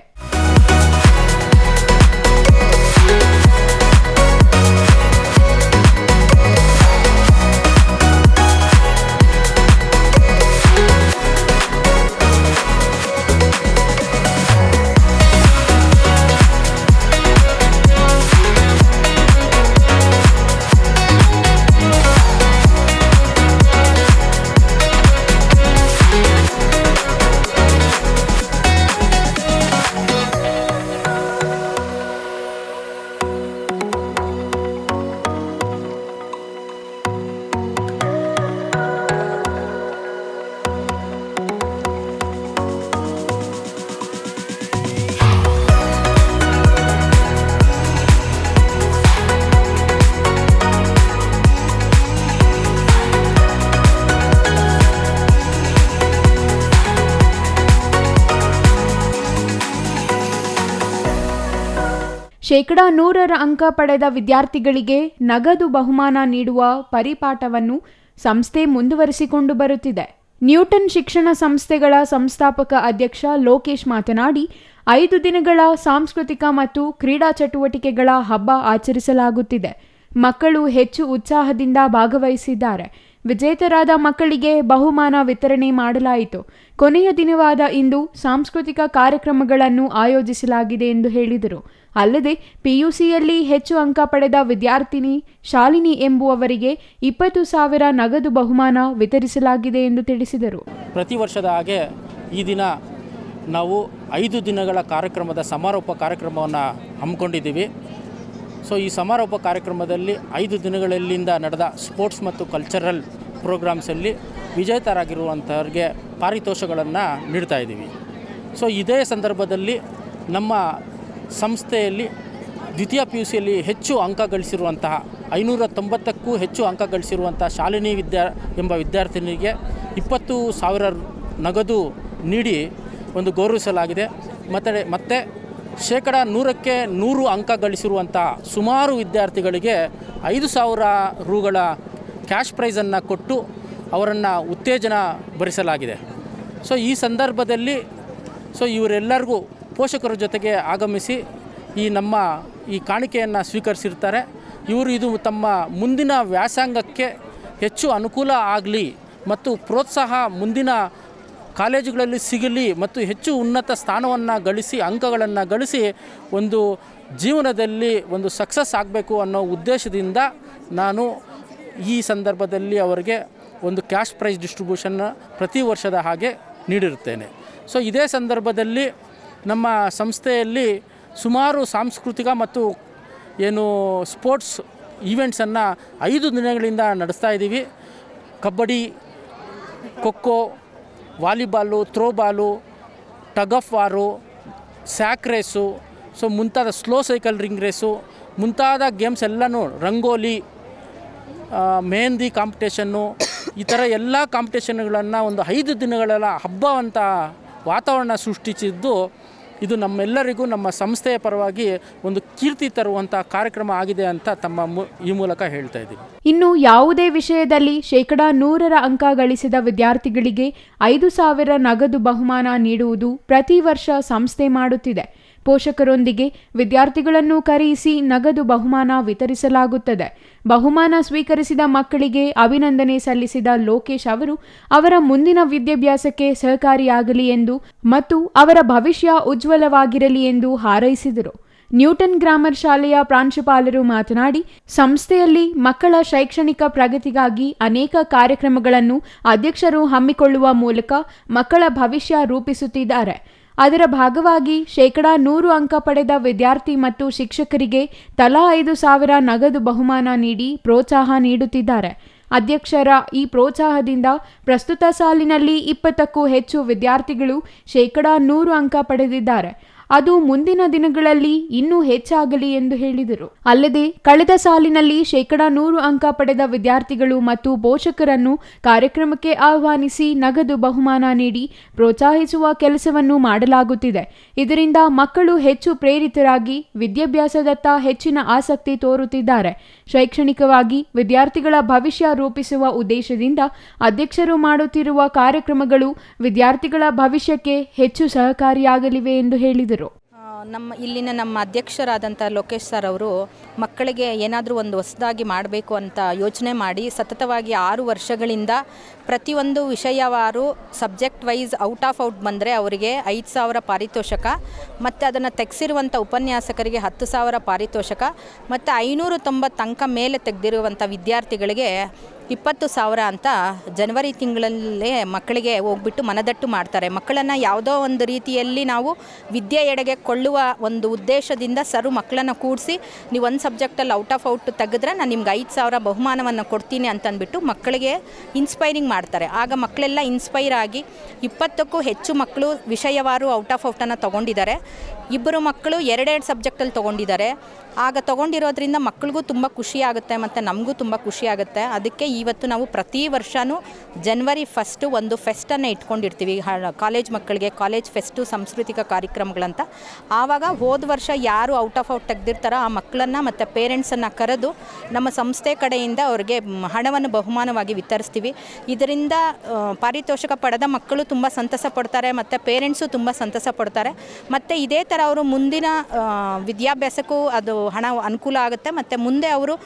ಶೇಕಡಾ 100 ಅಂಕ ಪಡೆದ ವಿದ್ಯಾರ್ಥಿಗಳಿಗೆ ನಗದು ಬಹುಮಾನ ನೀಡುವ ಪರಿಪಾಠವನ್ನು ಸಂಸ್ಥೆ ಮುಂದುವರಿಸಿಕೊಂಡು ಬರುತ್ತಿದೆ. ನ್ಯೂಟನ್ ಶಿಕ್ಷಣ ಸಂಸ್ಥೆಗಳ ಸಂಸ್ಥಾಪಕ ಅಧ್ಯಕ್ಷ ಲೋಕೇಶ್ ಮಾತನಾಡಿ, 5 ದಿನಗಳ ಸಾಂಸ್ಕೃತಿಕ ಮತ್ತು ಕ್ರೀಡಾ ಚಟುವಟಿಕೆಗಳ ಹಬ್ಬ ಆಚರಿಸಲಾಗುತ್ತಿದೆ. ಮಕ್ಕಳು ಹೆಚ್ಚು ಉತ್ಸಾಹದಿಂದ ಭಾಗವಹಿಸಿದ್ದಾರೆ. ವಿಜೇತರಾದ ಮಕ್ಕಳಿಗೆ ಬಹುಮಾನ ವಿತರಣೆ ಮಾಡಲಾಯಿತು. ಕೊನೆಯ ದಿನವಾದ ಇಂದು ಸಾಂಸ್ಕೃತಿಕ ಕಾರ್ಯಕ್ರಮಗಳನ್ನು ಆಯೋಜಿಸಲಾಗಿದೆ ಎಂದು ಹೇಳಿದರು. ಅಲ್ಲದೆ PUCಯಲ್ಲಿ ಹೆಚ್ಚು ಅಂಕ ಪಡೆದ ವಿದ್ಯಾರ್ಥಿನಿ ಶಾಲಿನಿ ಎಂಬುವವರಿಗೆ 20,000 ನಗದು ಬಹುಮಾನ ವಿತರಿಸಲಾಗಿದೆ ಎಂದು ತಿಳಿಸಿದರು. ಪ್ರತಿ ವರ್ಷದ ಹಾಗೆ ಈ ದಿನ ನಾವು 5 ದಿನಗಳ ಕಾರ್ಯಕ್ರಮದ ಸಮಾರೋಪ ಕಾರ್ಯಕ್ರಮವನ್ನು ಹಮ್ಮಿಕೊಂಡಿದ್ದೀವಿ. ಸೊ ಈ ಸಮಾರೋಪ ಕಾರ್ಯಕ್ರಮದಲ್ಲಿ 5 ದಿನಗಳಲ್ಲಿಂದ ನಡೆದ ಸ್ಪೋರ್ಟ್ಸ್ ಮತ್ತು ಕಲ್ಚರಲ್ ಪ್ರೋಗ್ರಾಮ್ಸಲ್ಲಿ ವಿಜೇತರಾಗಿರುವಂಥವ್ರಿಗೆ ಪಾರಿತೋಷಗಳನ್ನು ನೀಡ್ತಾ ಇದ್ದೀವಿ. ಸೊ ಇದೇ ಸಂದರ್ಭದಲ್ಲಿ ನಮ್ಮ ಸಂಸ್ಥೆಯಲ್ಲಿ ದ್ವಿತೀಯ PUCಯಲ್ಲಿ ಹೆಚ್ಚು ಅಂಕ ಗಳಿಸಿರುವಂತಹ 590ಕ್ಕೂ ಹೆಚ್ಚು ಅಂಕ ಗಳಿಸಿರುವಂಥ ಶಾಲಿನಿ ಎಂಬ ವಿದ್ಯಾರ್ಥಿನಿಗೆ 20,000 ನಗದು ನೀಡಿ ಒಂದು ಗೌರವಿಸಲಾಗಿದೆ. ಮತ್ತು ಶೇಕಡ 100ಕ್ಕೆ 100 ಅಂಕ ಗಳಿಸಿರುವಂಥ ಸುಮಾರು ವಿದ್ಯಾರ್ಥಿಗಳಿಗೆ 5,000 ರೂಗಳ ಕ್ಯಾಶ್ ಪ್ರೈಸನ್ನು ಕೊಟ್ಟು ಅವರನ್ನು ಉತ್ತೇಜನ ಭರಿಸಲಾಗಿದೆ. ಸೊ ಈ ಸಂದರ್ಭದಲ್ಲಿ ಇವರೆಲ್ಲರಿಗೂ ಪೋಷಕರ ಜೊತೆಗೆ ಆಗಮಿಸಿ ನಮ್ಮ ಕಾಣಿಕೆಯನ್ನು ಸ್ವೀಕರಿಸಿರ್ತಾರೆ. ಇದು ತಮ್ಮ ಮುಂದಿನ ವ್ಯಾಸಂಗಕ್ಕೆ ಹೆಚ್ಚು ಅನುಕೂಲ ಆಗಲಿ ಮತ್ತು ಪ್ರೋತ್ಸಾಹ ಮುಂದಿನ ಕಾಲೇಜುಗಳಲ್ಲಿ ಸಿಗಲಿ ಮತ್ತು ಹೆಚ್ಚು ಉನ್ನತ ಸ್ಥಾನವನ್ನು ಗಳಿಸಿ ಅಂಕಗಳನ್ನು ಗಳಿಸಿ ಒಂದು ಜೀವನದಲ್ಲಿ ಒಂದು ಸಕ್ಸಸ್ ಆಗಬೇಕು ಅನ್ನೋ ಉದ್ದೇಶದಿಂದ ನಾನು ಈ ಸಂದರ್ಭದಲ್ಲಿ ಅವರಿಗೆ ಒಂದು ಕ್ಯಾಶ್ ಪ್ರೈಸ್ ಡಿಸ್ಟ್ರಿಬ್ಯೂಷನ್ನ ಪ್ರತಿ ವರ್ಷದ ಹಾಗೆ ನೀಡಿರುತ್ತೇನೆ. ಸೊ ಇದೇ ಸಂದರ್ಭದಲ್ಲಿ ನಮ್ಮ ಸಂಸ್ಥೆಯಲ್ಲಿ ಸುಮಾರು ಸಾಂಸ್ಕೃತಿಕ ಮತ್ತು ಸ್ಪೋರ್ಟ್ಸ್ ಈವೆಂಟ್ಸನ್ನು 5 ದಿನಗಳಿಂದ ನಡೆಸ್ತಾ ಇದ್ದೀವಿ. Kabaddi, kho kho, volleyball, throwball, tug of war, sack race, ಮುಂತಾದ ಸ್ಲೋ ಸೈಕಲ್ ರಿಂಗ್ ರೇಸು ಮುಂತಾದ ಗೇಮ್ಸ್ ಎಲ್ಲನೂ, ರಂಗೋಲಿ, ಮೆಹಂದಿ ಕಾಂಪಿಟೇಷನ್ನು, ಈ ಥರ ಎಲ್ಲ ಕಾಂಪಿಟೇಷನ್ಗಳನ್ನು ಒಂದು 5 ದಿನಗಳ ಹಬ್ಬವಂತ ವಾತಾವರಣ ಸೃಷ್ಟಿಸಿದ್ದು ಇದು ನಮ್ಮೆಲ್ಲರಿಗೂ ನಮ್ಮ ಸಂಸ್ಥೆಯ ಪರವಾಗಿ ಒಂದು ಕೀರ್ತಿ ತರುವಂಥ ಕಾರ್ಯಕ್ರಮ ಆಗಿದೆ ಅಂತ ಈ ಮೂಲಕ ಹೇಳ್ತಾ ಇದ್ದೀವಿ. ಇನ್ನು ಯಾವುದೇ ವಿಷಯದಲ್ಲಿ ಶೇಕಡ 100 ಅಂಕ ಗಳಿಸಿದ ವಿದ್ಯಾರ್ಥಿಗಳಿಗೆ 5,000 ನಗದು ಬಹುಮಾನ ನೀಡುವುದು ಪ್ರತಿ ವರ್ಷ ಸಂಸ್ಥೆ ಮಾಡುತ್ತಿದೆ. ಪೋಷಕರೊಂದಿಗೆ ವಿದ್ಯಾರ್ಥಿಗಳನ್ನು ಕರೆಯಿಸಿ ನಗದು ಬಹುಮಾನ ವಿತರಿಸಲಾಗುತ್ತದೆ. ಬಹುಮಾನ ಸ್ವೀಕರಿಸಿದ ಮಕ್ಕಳಿಗೆ ಅಭಿನಂದನೆ ಸಲ್ಲಿಸಿದ ಲೋಕೇಶ್ ಅವರು ಅವರ ಮುಂದಿನ ವಿದ್ಯಾಭ್ಯಾಸಕ್ಕೆ ಸಹಕಾರಿಯಾಗಲಿ ಎಂದು ಮತ್ತು ಅವರ ಭವಿಷ್ಯ ಉಜ್ವಲವಾಗಿರಲಿ ಎಂದು ಹಾರೈಸಿದರು. ನ್ಯೂಟನ್ ಗ್ರಾಮರ್ ಶಾಲೆಯ ಪ್ರಾಂಶುಪಾಲರು ಮಾತನಾಡಿ, ಸಂಸ್ಥೆಯಲ್ಲಿ ಮಕ್ಕಳ ಶೈಕ್ಷಣಿಕ ಪ್ರಗತಿಗಾಗಿ ಅನೇಕ ಕಾರ್ಯಕ್ರಮಗಳನ್ನು ಅಧ್ಯಕ್ಷರು ಹಮ್ಮಿಕೊಳ್ಳುವ ಮೂಲಕ ಮಕ್ಕಳ ಭವಿಷ್ಯ ರೂಪಿಸುತ್ತಿದ್ದಾರೆ. ಅದರ ಭಾಗವಾಗಿ ಶೇಕಡ 100 ಅಂಕ ಪಡೆದ ವಿದ್ಯಾರ್ಥಿ ಮತ್ತು ಶಿಕ್ಷಕರಿಗೆ ತಲಾ 5,000 ನಗದು ಬಹುಮಾನ ನೀಡಿ ಪ್ರೋತ್ಸಾಹ ನೀಡುತ್ತಿದ್ದಾರೆ. ಅಧ್ಯಕ್ಷರ ಈ ಪ್ರೋತ್ಸಾಹದಿಂದ ಪ್ರಸ್ತುತ ಸಾಲಿನಲ್ಲಿ 20ಕ್ಕೂ ಹೆಚ್ಚು ವಿದ್ಯಾರ್ಥಿಗಳು ಶೇಕಡ 100 ಅಂಕ ಪಡೆದಿದ್ದಾರೆ. ಅದು ಮುಂದಿನ ದಿನಗಳಲ್ಲಿ ಇನ್ನೂ ಹೆಚ್ಚಾಗಲಿ ಎಂದು ಹೇಳಿದರು. ಅಲ್ಲದೆ ಕಳೆದ ಸಾಲಿನಲ್ಲಿ ಶೇಕಡ 100 ಅಂಕ ಪಡೆದ ವಿದ್ಯಾರ್ಥಿಗಳು ಮತ್ತು ಪೋಷಕರನ್ನು ಕಾರ್ಯಕ್ರಮಕ್ಕೆ ಆಹ್ವಾನಿಸಿ ನಗದು ಬಹುಮಾನ ನೀಡಿ ಪ್ರೋತ್ಸಾಹಿಸುವ ಕೆಲಸವನ್ನು ಮಾಡಲಾಗುತ್ತಿದೆ. ಇದರಿಂದ ಮಕ್ಕಳು ಹೆಚ್ಚು ಪ್ರೇರಿತರಾಗಿ ವಿದ್ಯಾಭ್ಯಾಸದತ್ತ ಹೆಚ್ಚಿನ ಆಸಕ್ತಿ ತೋರುತ್ತಿದ್ದಾರೆ. ಶೈಕ್ಷಣಿಕವಾಗಿ ವಿದ್ಯಾರ್ಥಿಗಳ ಭವಿಷ್ಯ ರೂಪಿಸುವ ಉದ್ದೇಶದಿಂದ ಅಧ್ಯಕ್ಷರು ಮಾಡುತ್ತಿರುವ ಕಾರ್ಯಕ್ರಮಗಳು ವಿದ್ಯಾರ್ಥಿಗಳ ಭವಿಷ್ಯಕ್ಕೆ ಹೆಚ್ಚು ಸಹಕಾರಿಯಾಗಲಿವೆ ಎಂದು ಹೇಳಿದರು. ನಮ್ಮ ಅಧ್ಯಕ್ಷರಾದಂಥ ಲೋಕೇಶ್ ಸರ್ ಅವರು ಮಕ್ಕಳಿಗೆ ಏನಾದರೂ ಒಂದು ಹೊಸದಾಗಿ ಮಾಡಬೇಕು ಅಂತ ಯೋಚನೆ ಮಾಡಿ ಸತತವಾಗಿ 6 ವರ್ಷಗಳಿಂದ ಪ್ರತಿಯೊಂದು ವಿಷಯವಾರು ಸಬ್ಜೆಕ್ಟ್ ವೈಸ್ ಔಟ್ ಬಂದರೆ ಅವರಿಗೆ 5,000 ಪಾರಿತೋಷಕ ಮತ್ತು ಅದನ್ನು ತೆಗೆಸಿರುವಂಥ ಉಪನ್ಯಾಸಕರಿಗೆ 10,000 ಪಾರಿತೋಷಕ ಮತ್ತು 590 ಅಂಕ ಮೇಲೆ ತೆಗೆದಿರುವಂಥ ವಿದ್ಯಾರ್ಥಿಗಳಿಗೆ 20,000 ಅಂತ ಜನವರಿ ತಿಂಗಳಲ್ಲೇ ಮಕ್ಕಳಿಗೆ ಹೋಗ್ಬಿಟ್ಟು ಮನದಟ್ಟು ಮಾಡ್ತಾರೆ. ಮಕ್ಕಳನ್ನು ಯಾವುದೋ ಒಂದು ರೀತಿಯಲ್ಲಿ ನಾವು ವಿದ್ಯೆ ಎಡೆಗೆ ಕೊಳ್ಳುವ ಒಂದು ಉದ್ದೇಶದಿಂದ ಸರು ಮಕ್ಕಳನ್ನು ಕೂಡಿಸಿ ನೀವು ಒಂದು ಸಬ್ಜೆಕ್ಟಲ್ಲಿ ಔಟ್ ತೆಗೆದ್ರೆ ನಾನು ನಿಮ್ಗೆ 5,000 ಬಹುಮಾನವನ್ನು ಕೊಡ್ತೀನಿ ಅಂತಂದ್ಬಿಟ್ಟು ಮಕ್ಕಳಿಗೆ ಇನ್ಸ್ಪೈರಿಂಗ್ ಮಾಡ್ತಾರೆ. ಆಗ ಮಕ್ಕಳೆಲ್ಲ ಇನ್ಸ್ಪೈರ್ ಆಗಿ 20ಕ್ಕೂ ಹೆಚ್ಚು ಮಕ್ಕಳು ವಿಷಯವಾರು ಔಟನ್ನು ತೊಗೊಂಡಿದ್ದಾರೆ. 2 ಮಕ್ಕಳು 2 ಸಬ್ಜೆಕ್ಟಲ್ಲಿ ತೊಗೊಂಡಿದ್ದಾರೆ. ಆಗ ತೊಗೊಂಡಿರೋದ್ರಿಂದ ಮಕ್ಕಳಿಗೂ ತುಂಬ ಖುಷಿಯಾಗುತ್ತೆ ಮತ್ತು ನಮಗೂ ತುಂಬ ಖುಷಿಯಾಗುತ್ತೆ. ಅದಕ್ಕೆ ಇವತ್ತು ನಾವು ಪ್ರತಿ ವರ್ಷವೂ ಜನವರಿ 1 ಒಂದು ಫೆಸ್ಟನ್ನು ಇಟ್ಕೊಂಡಿರ್ತೀವಿ ಕಾಲೇಜ್ ಮಕ್ಕಳಿಗೆ, ಕಾಲೇಜ್ ಫೆಸ್ಟು ಸಾಂಸ್ಕೃತಿಕ ಕಾರ್ಯಕ್ರಮಗಳಂತ. ಆವಾಗ ಹೋದ ವರ್ಷ ಯಾರು ಔಟ್ ತೆಗೆದಿರ್ತಾರೋ ಆ ಮಕ್ಕಳನ್ನು ಮತ್ತು ಪೇರೆಂಟ್ಸನ್ನು ಕರೆದು ನಮ್ಮ ಸಂಸ್ಥೆ ಕಡೆಯಿಂದ ಅವ್ರಿಗೆ ಹಣವನ್ನು ಬಹುಮಾನವಾಗಿ ವಿತರಿಸ್ತೀವಿ. ಇದರಿಂದ ಪಾರಿತೋಷಕ ಪಡೆದ ಮಕ್ಕಳು ತುಂಬ ಸಂತಸ ಪಡ್ತಾರೆ ಮತ್ತು ಪೇರೆಂಟ್ಸು ತುಂಬ ಸಂತಸ ಪಡ್ತಾರೆ. ಮತ್ತು ಇದೇ ಥರ ಅವರು ಮುಂದಿನ ವಿದ್ಯಾಭ್ಯಾಸಕ್ಕೂ ಅದು ಹಣ ಅನುಕೂಲ ಆಗುತ್ತೆ ಮತ್ತು ಮುಂದೆ ಅವರು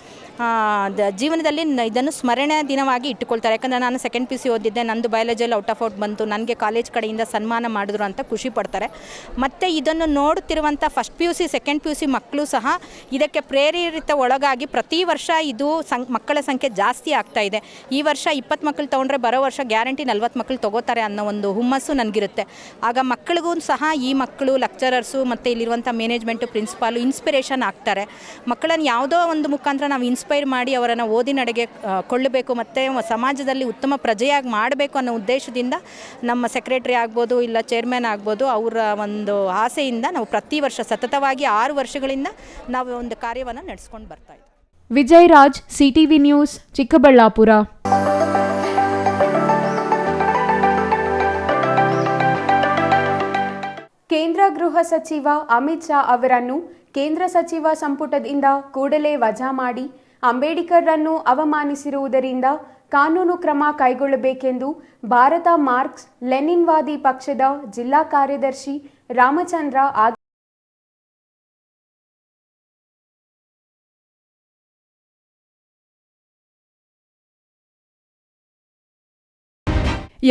ಜೀವನದಲ್ಲಿ ಇದನ್ನು ಸ್ಮರಣೆ ದಿನವಾಗಿ ಇಟ್ಟುಕೊಳ್ತಾರೆ. ಯಾಕಂದರೆ ನಾನು ಸೆಕೆಂಡ್ PUC ಓದಿದ್ದೆ, ನಂದು ಬಯಾಲಜಿಯಲ್ಲಿ ಔಟ್ ಬಂತು, ನನಗೆ ಕಾಲೇಜ್ ಕಡೆಯಿಂದ ಸನ್ಮಾನ ಮಾಡಿದ್ರು ಅಂತ ಖುಷಿ ಪಡ್ತಾರೆ. ಮತ್ತು ಇದನ್ನು ನೋಡುತ್ತಿರುವಂಥ ಫಸ್ಟ್ PUC ಸೆಕೆಂಡ್ PUC ಮಕ್ಕಳು ಸಹ ಇದಕ್ಕೆ ಪ್ರೇರಿತ ಒಳಗಾಗಿ ಪ್ರತಿ ವರ್ಷ ಇದು ಮಕ್ಕಳ ಸಂಖ್ಯೆ ಜಾಸ್ತಿ ಆಗ್ತಾ ಇದೆ. ಈ ವರ್ಷ 20 ಮಕ್ಕಳು ತೊಗೊಂಡ್ರೆ ಬರೋ ವರ್ಷ ಗ್ಯಾರಂಟಿ 40 ಮಕ್ಕಳು ತೊಗೋತಾರೆ ಅನ್ನೋ ಒಂದು ಹುಮ್ಮಸ್ಸು ನನಗಿರುತ್ತೆ. ಆಗ ಮಕ್ಕಳಿಗೂ ಸಹ ಈ ಮಕ್ಕಳು ಲೆಕ್ಚರರ್ಸು ಮತ್ತು ಇಲ್ಲಿರುವಂಥ ಮ್ಯಾನೇಜ್ಮೆಂಟು ಪ್ರಿನ್ಸಿಪಾಲು ಇನ್ಸ್ಪಿರೇಷನ್ ಆಗ್ತಾರೆ. ಮಕ್ಕಳನ್ನು ಯಾವುದೋ ಒಂದು ಮುಖಾಂತರ ನಾವು ಇನ್ಸ್ಪೈರ್ ಮಾಡಿ ಅವರನ್ನು ಓದಿನಡೆಗೆ ಕೊಳ್ಳಬೇಕು ಮತ್ತು ಸಮಾಜದಲ್ಲಿ ಉತ್ತಮ ಪ್ರಜೆಯಾಗಿ ಮಾಡಬೇಕು ಅನ್ನೋ ಉದ್ದೇಶದಿಂದ ನಮ್ಮ ಸೆಕ್ರೆಟರಿ ಆಗ್ಬೋದು ಇಲ್ಲ ಚೇರ್ಮನ್ ಆಗ್ಬೋದು ಅವರ ಒಂದು ಆಸೆಯಿಂದ ನಾವು ಪ್ರತಿ ವರ್ಷ ಸತತವಾಗಿ 6 ವರ್ಷಗಳಿಂದ ನಾವು ಒಂದು ಕಾರ್ಯವನ್ನು ನಡೆಸ್ಕೊಂಡು ಬರ್ತಾ ಇದ್ದೀವಿ. Vijay Raj, CTV news, Chikkaballapura. ಗೃಹ ಸಚಿವ ಅಮಿತ್ ಶಾ ಅವರನ್ನು ಕೇಂದ್ರ ಸಚಿವ ಸಂಪುಟದಿಂದ ಕೂಡಲೇ ವಜಾ ಮಾಡಿ ಅಂಬೇಡ್ಕರ್ರನ್ನು ಅವಮಾನಿಸಿರುವುದರಿಂದ ಕಾನೂನು ಕ್ರಮ ಕೈಗೊಳ್ಳಬೇಕೆಂದು ಭಾರತ ಮಾರ್ಕ್ಸ್ ಲೆನಿನ್ವಾದಿ ಪಕ್ಷದ ಜಿಲ್ಲಾ ಕಾರ್ಯದರ್ಶಿ ರಾಮಚಂದ್ರ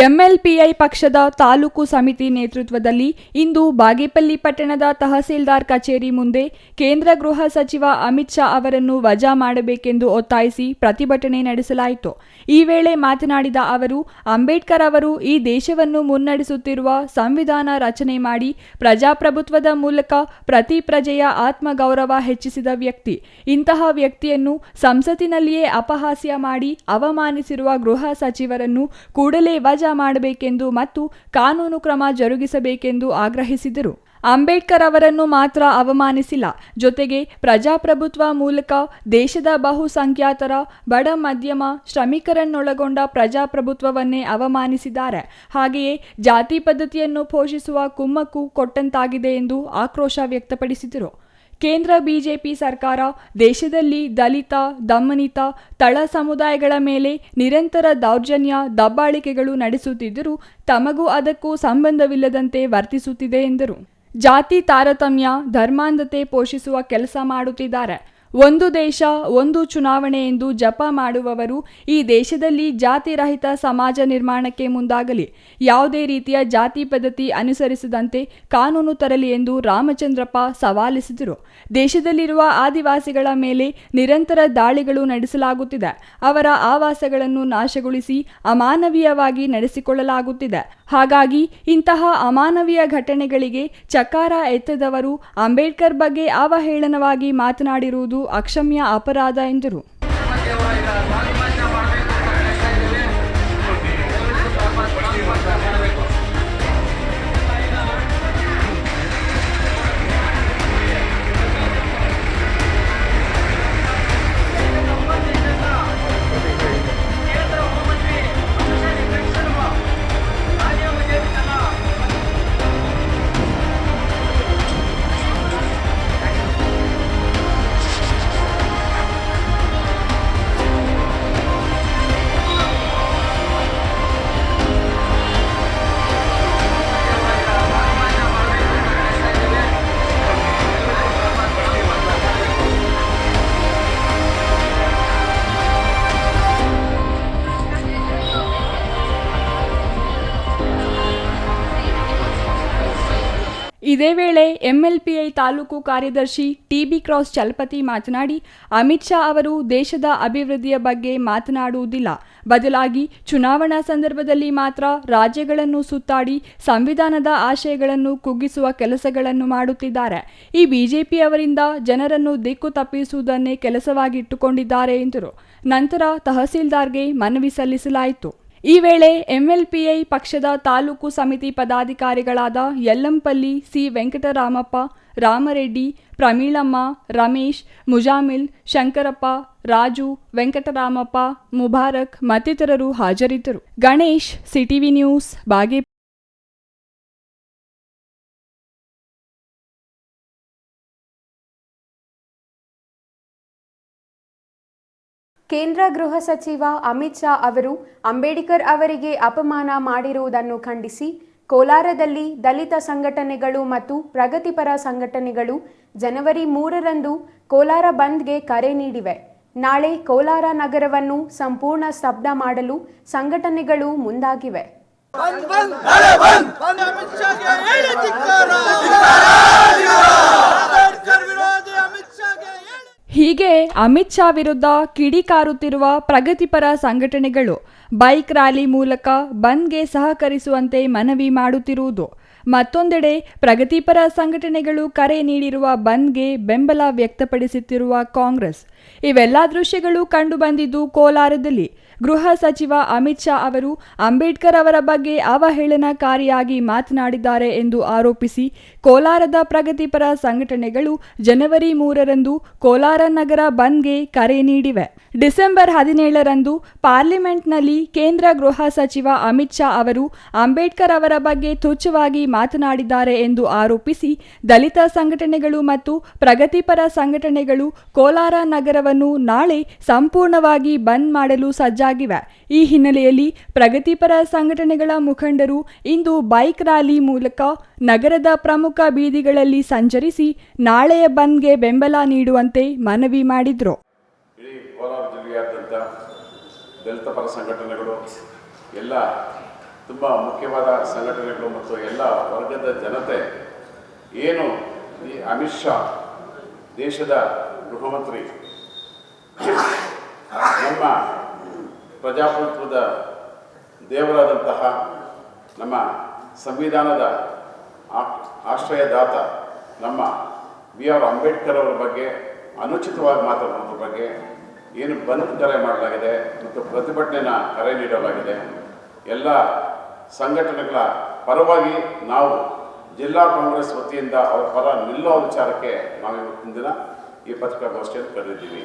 ಎಂಎಲ್ಪಿಐ ಪಕ್ಷದ ತಾಲೂಕು ಸಮಿತಿ ನೇತೃತ್ವದಲ್ಲಿ ಇಂದು ಬಾಗೇಪಲ್ಲಿ ಪಟ್ಟಣದ ತಹಸೀಲ್ದಾರ್ ಕಚೇರಿ ಮುಂದೆ ಕೇಂದ್ರ ಗೃಹ ಸಚಿವ ಅಮಿತ್ ಶಾ ಅವರನ್ನು ವಜಾ ಮಾಡಬೇಕೆಂದು ಒತ್ತಾಯಿಸಿ ಪ್ರತಿಭಟನೆ ನಡೆಸಲಾಯಿತು. ಈ ವೇಳೆ ಮಾತನಾಡಿದ ಅವರು, ಅಂಬೇಡ್ಕರ್ ಅವರು ಈ ದೇಶವನ್ನು ಮುನ್ನಡೆಸುತ್ತಿರುವ ಸಂವಿಧಾನ ರಚನೆ ಮಾಡಿ ಪ್ರಜಾಪ್ರಭುತ್ವದ ಮೂಲಕ ಪ್ರತಿ ಪ್ರಜೆಯ ಆತ್ಮಗೌರವ ಹೆಚ್ಚಿಸಿದ ವ್ಯಕ್ತಿ. ಇಂತಹ ವ್ಯಕ್ತಿಯನ್ನು ಸಂಸತ್ತಿನಲ್ಲಿಯೇ ಅಪಹಾಸ್ಯ ಮಾಡಿ ಅವಮಾನಿಸಿರುವ ಗೃಹ ಸಚಿವರನ್ನು ಕೂಡಲೇ ವಜಾ ಮಾಡಬೇಕೆಂದು ಮತ್ತು ಕಾನೂನು ಕ್ರಮ ಜರುಗಿಸಬೇಕೆಂದು ಆಗ್ರಹಿಸಿದರು. ಅಂಬೇಡ್ಕರ್ ಅವರನ್ನು ಮಾತ್ರ ಅವಮಾನಿಸಿಲ್ಲ, ಜೊತೆಗೆ ಪ್ರಜಾಪ್ರಭುತ್ವ ಮೂಲಕ ದೇಶದ ಬಹುಸಂಖ್ಯಾತರ ಬಡ ಮಧ್ಯಮ ಶ್ರಮಿಕರನ್ನೊಳಗೊಂಡ ಪ್ರಜಾಪ್ರಭುತ್ವವನ್ನೇ ಅವಮಾನಿಸಿದ್ದಾರೆ. ಹಾಗೆಯೇ ಜಾತಿ ಪದ್ಧತಿಯನ್ನು ಪೋಷಿಸುವ ಕುಮ್ಮಕ್ಕು ಕೊಟ್ಟಂತಾಗಿದೆ ಎಂದು ಆಕ್ರೋಶ ವ್ಯಕ್ತಪಡಿಸಿದರು. ಕೇಂದ್ರ ಬಿಜೆಪಿ ಸರ್ಕಾರ ದೇಶದಲ್ಲಿ ದಲಿತ, ದಮನಿತ, ತಳ ಸಮುದಾಯಗಳ ಮೇಲೆ ನಿರಂತರ ದೌರ್ಜನ್ಯ, ದಬ್ಬಾಳಿಕೆಗಳು ನಡೆಸುತ್ತಿದ್ದರೂ ತಮಗೂ ಅದಕ್ಕೂ ಸಂಬಂಧವಿಲ್ಲದಂತೆ ವರ್ತಿಸುತ್ತಿದೆ ಎಂದರು. ಜಾತಿ ತಾರತಮ್ಯ, ಧರ್ಮಾಂಧತೆ ಪೋಷಿಸುವ ಕೆಲಸ ಮಾಡುತ್ತಿದ್ದಾರೆ. ಒಂದು ದೇಶ ಒಂದು ಚುನಾವಣೆ ಎಂದು ಜಪ ಮಾಡುವವರು ಈ ದೇಶದಲ್ಲಿ ಜಾತಿ ರಹಿತ ಸಮಾಜ ನಿರ್ಮಾಣಕ್ಕೆ ಮುಂದಾಗಲಿ, ಯಾವುದೇ ರೀತಿಯ ಜಾತಿ ಪದ್ಧತಿ ಅನುಸರಿಸದಂತೆ ಕಾನೂನು ತರಲಿ ಎಂದು ರಾಮಚಂದ್ರಪ್ಪ ಸವಾಲಿಸಿದರು. ದೇಶದಲ್ಲಿರುವ ಆದಿವಾಸಿಗಳ ಮೇಲೆ ನಿರಂತರ ದಾಳಿಗಳು ನಡೆಸಲಾಗುತ್ತಿದೆ. ಅವರ ಆವಾಸಗಳನ್ನು ನಾಶಗೊಳಿಸಿ ಅಮಾನವೀಯವಾಗಿ ನಡೆಸಿಕೊಳ್ಳಲಾಗುತ್ತಿದೆ. ಹಾಗಾಗಿ ಇಂತಹ ಅಮಾನವೀಯ ಘಟನೆಗಳಿಗೆ ಚಕಾರ ಎತ್ತದವರು ಅಂಬೇಡ್ಕರ್ ಬಗ್ಗೆ ಅವಹೇಳನವಾಗಿ ಮಾತನಾಡಿರುವುದು ಅಕ್ಷಮ್ಯ ಅಪರಾಧ ಎಂದರು. ಇದೇ ವೇಳೆ ಎಂಎಲ್ಪಿಐ ತಾಲೂಕು ಕಾರ್ಯದರ್ಶಿ ಟಿಬಿ ಕ್ರಾಸ್ ಚಲಪತಿ ಮಾತನಾಡಿ, ಅಮಿತ್ ಶಾ ಅವರು ದೇಶದ ಅಭಿವೃದ್ಧಿಯ ಬಗ್ಗೆ ಮಾತನಾಡುವುದಿಲ್ಲ, ಬದಲಾಗಿ ಚುನಾವಣಾ ಸಂದರ್ಭದಲ್ಲಿ ಮಾತ್ರ ರಾಜ್ಯಗಳನ್ನು ಸುತ್ತಾಡಿ ಸಂವಿಧಾನದ ಆಶಯಗಳನ್ನು ಕುಗ್ಗಿಸುವ ಕೆಲಸಗಳನ್ನು ಮಾಡುತ್ತಿದ್ದಾರೆ. ಈ ಬಿಜೆಪಿಯವರಿಂದ ಜನರನ್ನು ದಿಕ್ಕು ತಪ್ಪಿಸುವುದನ್ನೇ ಕೆಲಸವಾಗಿಟ್ಟುಕೊಂಡಿದ್ದಾರೆ ಎಂದರು. ನಂತರ ತಹಸೀಲ್ದಾರ್ಗೆ ಮನವಿ ಸಲ್ಲಿಸಲಾಯಿತು. ಈ ವೇಳೆ ಎಂಎಲ್ಪಿಐ ಪಕ್ಷದ ತಾಲೂಕು ಸಮಿತಿ ಪದಾಧಿಕಾರಿಗಳಾದ ಯಲ್ಲಂಪಲ್ಲಿ, ಸಿ ವೆಂಕಟರಾಮಪ್ಪ, ರಾಮರೆಡ್ಡಿ, ಪ್ರಮೀಳಮ್ಮ, ರಮೇಶ್, ಮುಜಾಮಿಲ್, ಶಂಕರಪ್ಪ, ರಾಜು, ವೆಂಕಟರಾಮಪ್ಪ, ಮುಬಾರಕ್ ಮತ್ತಿತರರು ಹಾಜರಿದ್ದರು. Ganesh, CTV news, Bagepalli. ಕೇಂದ್ರ ಗೃಹ ಸಚಿವ ಅಮಿತ್ ಶಾ ಅವರು ಅಂಬೇಡ್ಕರ್ ಅವರಿಗೆ ಅಪಮಾನ ಮಾಡಿರುವುದನ್ನು ಖಂಡಿಸಿ ಕೋಲಾರದಲ್ಲಿ ದಲಿತ ಸಂಘಟನೆಗಳು ಮತ್ತು ಪ್ರಗತಿಪರ ಸಂಘಟನೆಗಳು ಜನವರಿ 3ರಂದು ಕೋಲಾರ ಬಂದ್ಗೆ ಕರೆ ನೀಡಿವೆ. ನಾಳೆ ಕೋಲಾರ ನಗರವನ್ನು ಸಂಪೂರ್ಣ ಸ್ತಬ್ಧ ಮಾಡಲು ಸಂಘಟನೆಗಳು ಮುಂದಾಗಿವೆ. ಹೀಗೆ ಅಮಿತ್ ಶಾ ವಿರುದ್ಧ ಕಿಡಿಕಾರುತ್ತಿರುವ ಪ್ರಗತಿಪರ ಸಂಘಟನೆಗಳು ಬೈಕ್ ರ್ಯಾಲಿ ಮೂಲಕ ಬಂದ್ಗೆ ಸಹಕರಿಸುವಂತೆ ಮನವಿ ಮಾಡುತ್ತಿರುವುದು. ಮತ್ತೊಂದೆಡೆ ಪ್ರಗತಿಪರ ಸಂಘಟನೆಗಳು ಕರೆ ನೀಡಿರುವ ಬಂದ್ಗೆ ಬೆಂಬಲ ವ್ಯಕ್ತಪಡಿಸುತ್ತಿರುವ ಕಾಂಗ್ರೆಸ್. ಇವೆಲ್ಲ ದೃಶ್ಯಗಳು ಕಂಡುಬಂದಿದ್ದು ಕೋಲಾರದಲ್ಲಿ. ಗೃಹ ಸಚಿವ ಅಮಿತ್ ಶಾ ಅವರು ಅಂಬೇಡ್ಕರ್ ಅವರ ಬಗ್ಗೆ ಅವಹೇಳನಕಾರಿಯಾಗಿ ಮಾತನಾಡಿದ್ದಾರೆ ಎಂದು ಆರೋಪಿಸಿ ಕೋಲಾರದ ಪ್ರಗತಿಪರ ಸಂಘಟನೆಗಳು ಜನವರಿ 3ರಂದು ಕೋಲಾರ ನಗರ ಬಂದ್ಗೆ ಕರೆ ನೀಡಿವೆ. ಡಿಸೆಂಬರ್ 17ರಂದು ಪಾರ್ಲಿಮೆಂಟ್ನಲ್ಲಿ ಕೇಂದ್ರ ಗೃಹ ಸಚಿವ ಅಮಿತ್ ಶಾ ಅವರು ಅಂಬೇಡ್ಕರ್ ಅವರ ಬಗ್ಗೆ ತುಚ್ಛವಾಗಿ ಮಾತನಾಡಿದ್ದಾರೆ ಎಂದು ಆರೋಪಿಸಿ ದಲಿತ ಸಂಘಟನೆಗಳು ಮತ್ತು ಪ್ರಗತಿಪರ ಸಂಘಟನೆಗಳು ಕೋಲಾರ ನಗರವನ್ನು ನಾಳೆ ಸಂಪೂರ್ಣವಾಗಿ ಬಂದ್ ಮಾಡಲು ಸಜ್ಜಾಗಿವೆ. ಈ ಹಿನ್ನೆಲೆಯಲ್ಲಿ ಪ್ರಗತಿಪರ ಸಂಘಟನೆಗಳ ಮುಖಂಡರು ಇಂದು ಬೈಕ್ ರ್ಯಾಲಿ ಮೂಲಕ ನಗರದ ಪ್ರಮುಖ ಬೀದಿಗಳಲ್ಲಿ ಸಂಚರಿಸಿ ನಾಳೆಯ ಬಂದ್ಗೆ ಬೆಂಬಲ ನೀಡುವಂತೆ ಮನವಿ ಮಾಡಿದರು. ಇಡೀ ಕೋಲಾರ ಜಿಲ್ಲೆಯಾದ್ಯಂತ ದಲಿತ ಪರ ಸಂಘಟನೆಗಳು ಎಲ್ಲ ತುಂಬ ಮುಖ್ಯವಾದ ಸಂಘಟನೆಗಳು ಮತ್ತು ಎಲ್ಲ ವರ್ಗದ ಜನತೆ ಏನು ಈ ಅಮಿತ್ ಶಾ ದೇಶದ ಗೃಹ ಮಂತ್ರಿ ನಮ್ಮ ಪ್ರಜಾಪ್ರಭುತ್ವದ ದೇವರಾದಂತಹ ನಮ್ಮ ಸಂವಿಧಾನದ ಆಶ್ರಯದಾತ ನಮ್ಮ BR ಅಂಬೇಡ್ಕರ್ ಅವರ ಬಗ್ಗೆ ಅನುಚಿತವಾಗಿ ಮಾತಾಡೋದ್ರ ಬಗ್ಗೆ ಏನು ಬಂದ್ ಕರೆ ಮಾಡಲಾಗಿದೆ ಮತ್ತು ಪ್ರತಿಭಟನೆನ ಕರೆ ನೀಡಲಾಗಿದೆ. ಎಲ್ಲ ಸಂಘಟನೆಗಳ ಪರವಾಗಿ ನಾವು ಜಿಲ್ಲಾ ಕಾಂಗ್ರೆಸ್ ವತಿಯಿಂದ ಅವರ ಪರ ನಿಲ್ಲೋ ವಿಚಾರಕ್ಕೆ ನಾವು ಇವತ್ತಿನ ದಿನ ಈ ಪತ್ರಿಕಾಗೋಷ್ಠಿಯನ್ನು ಕರೆದಿದ್ದೀವಿ.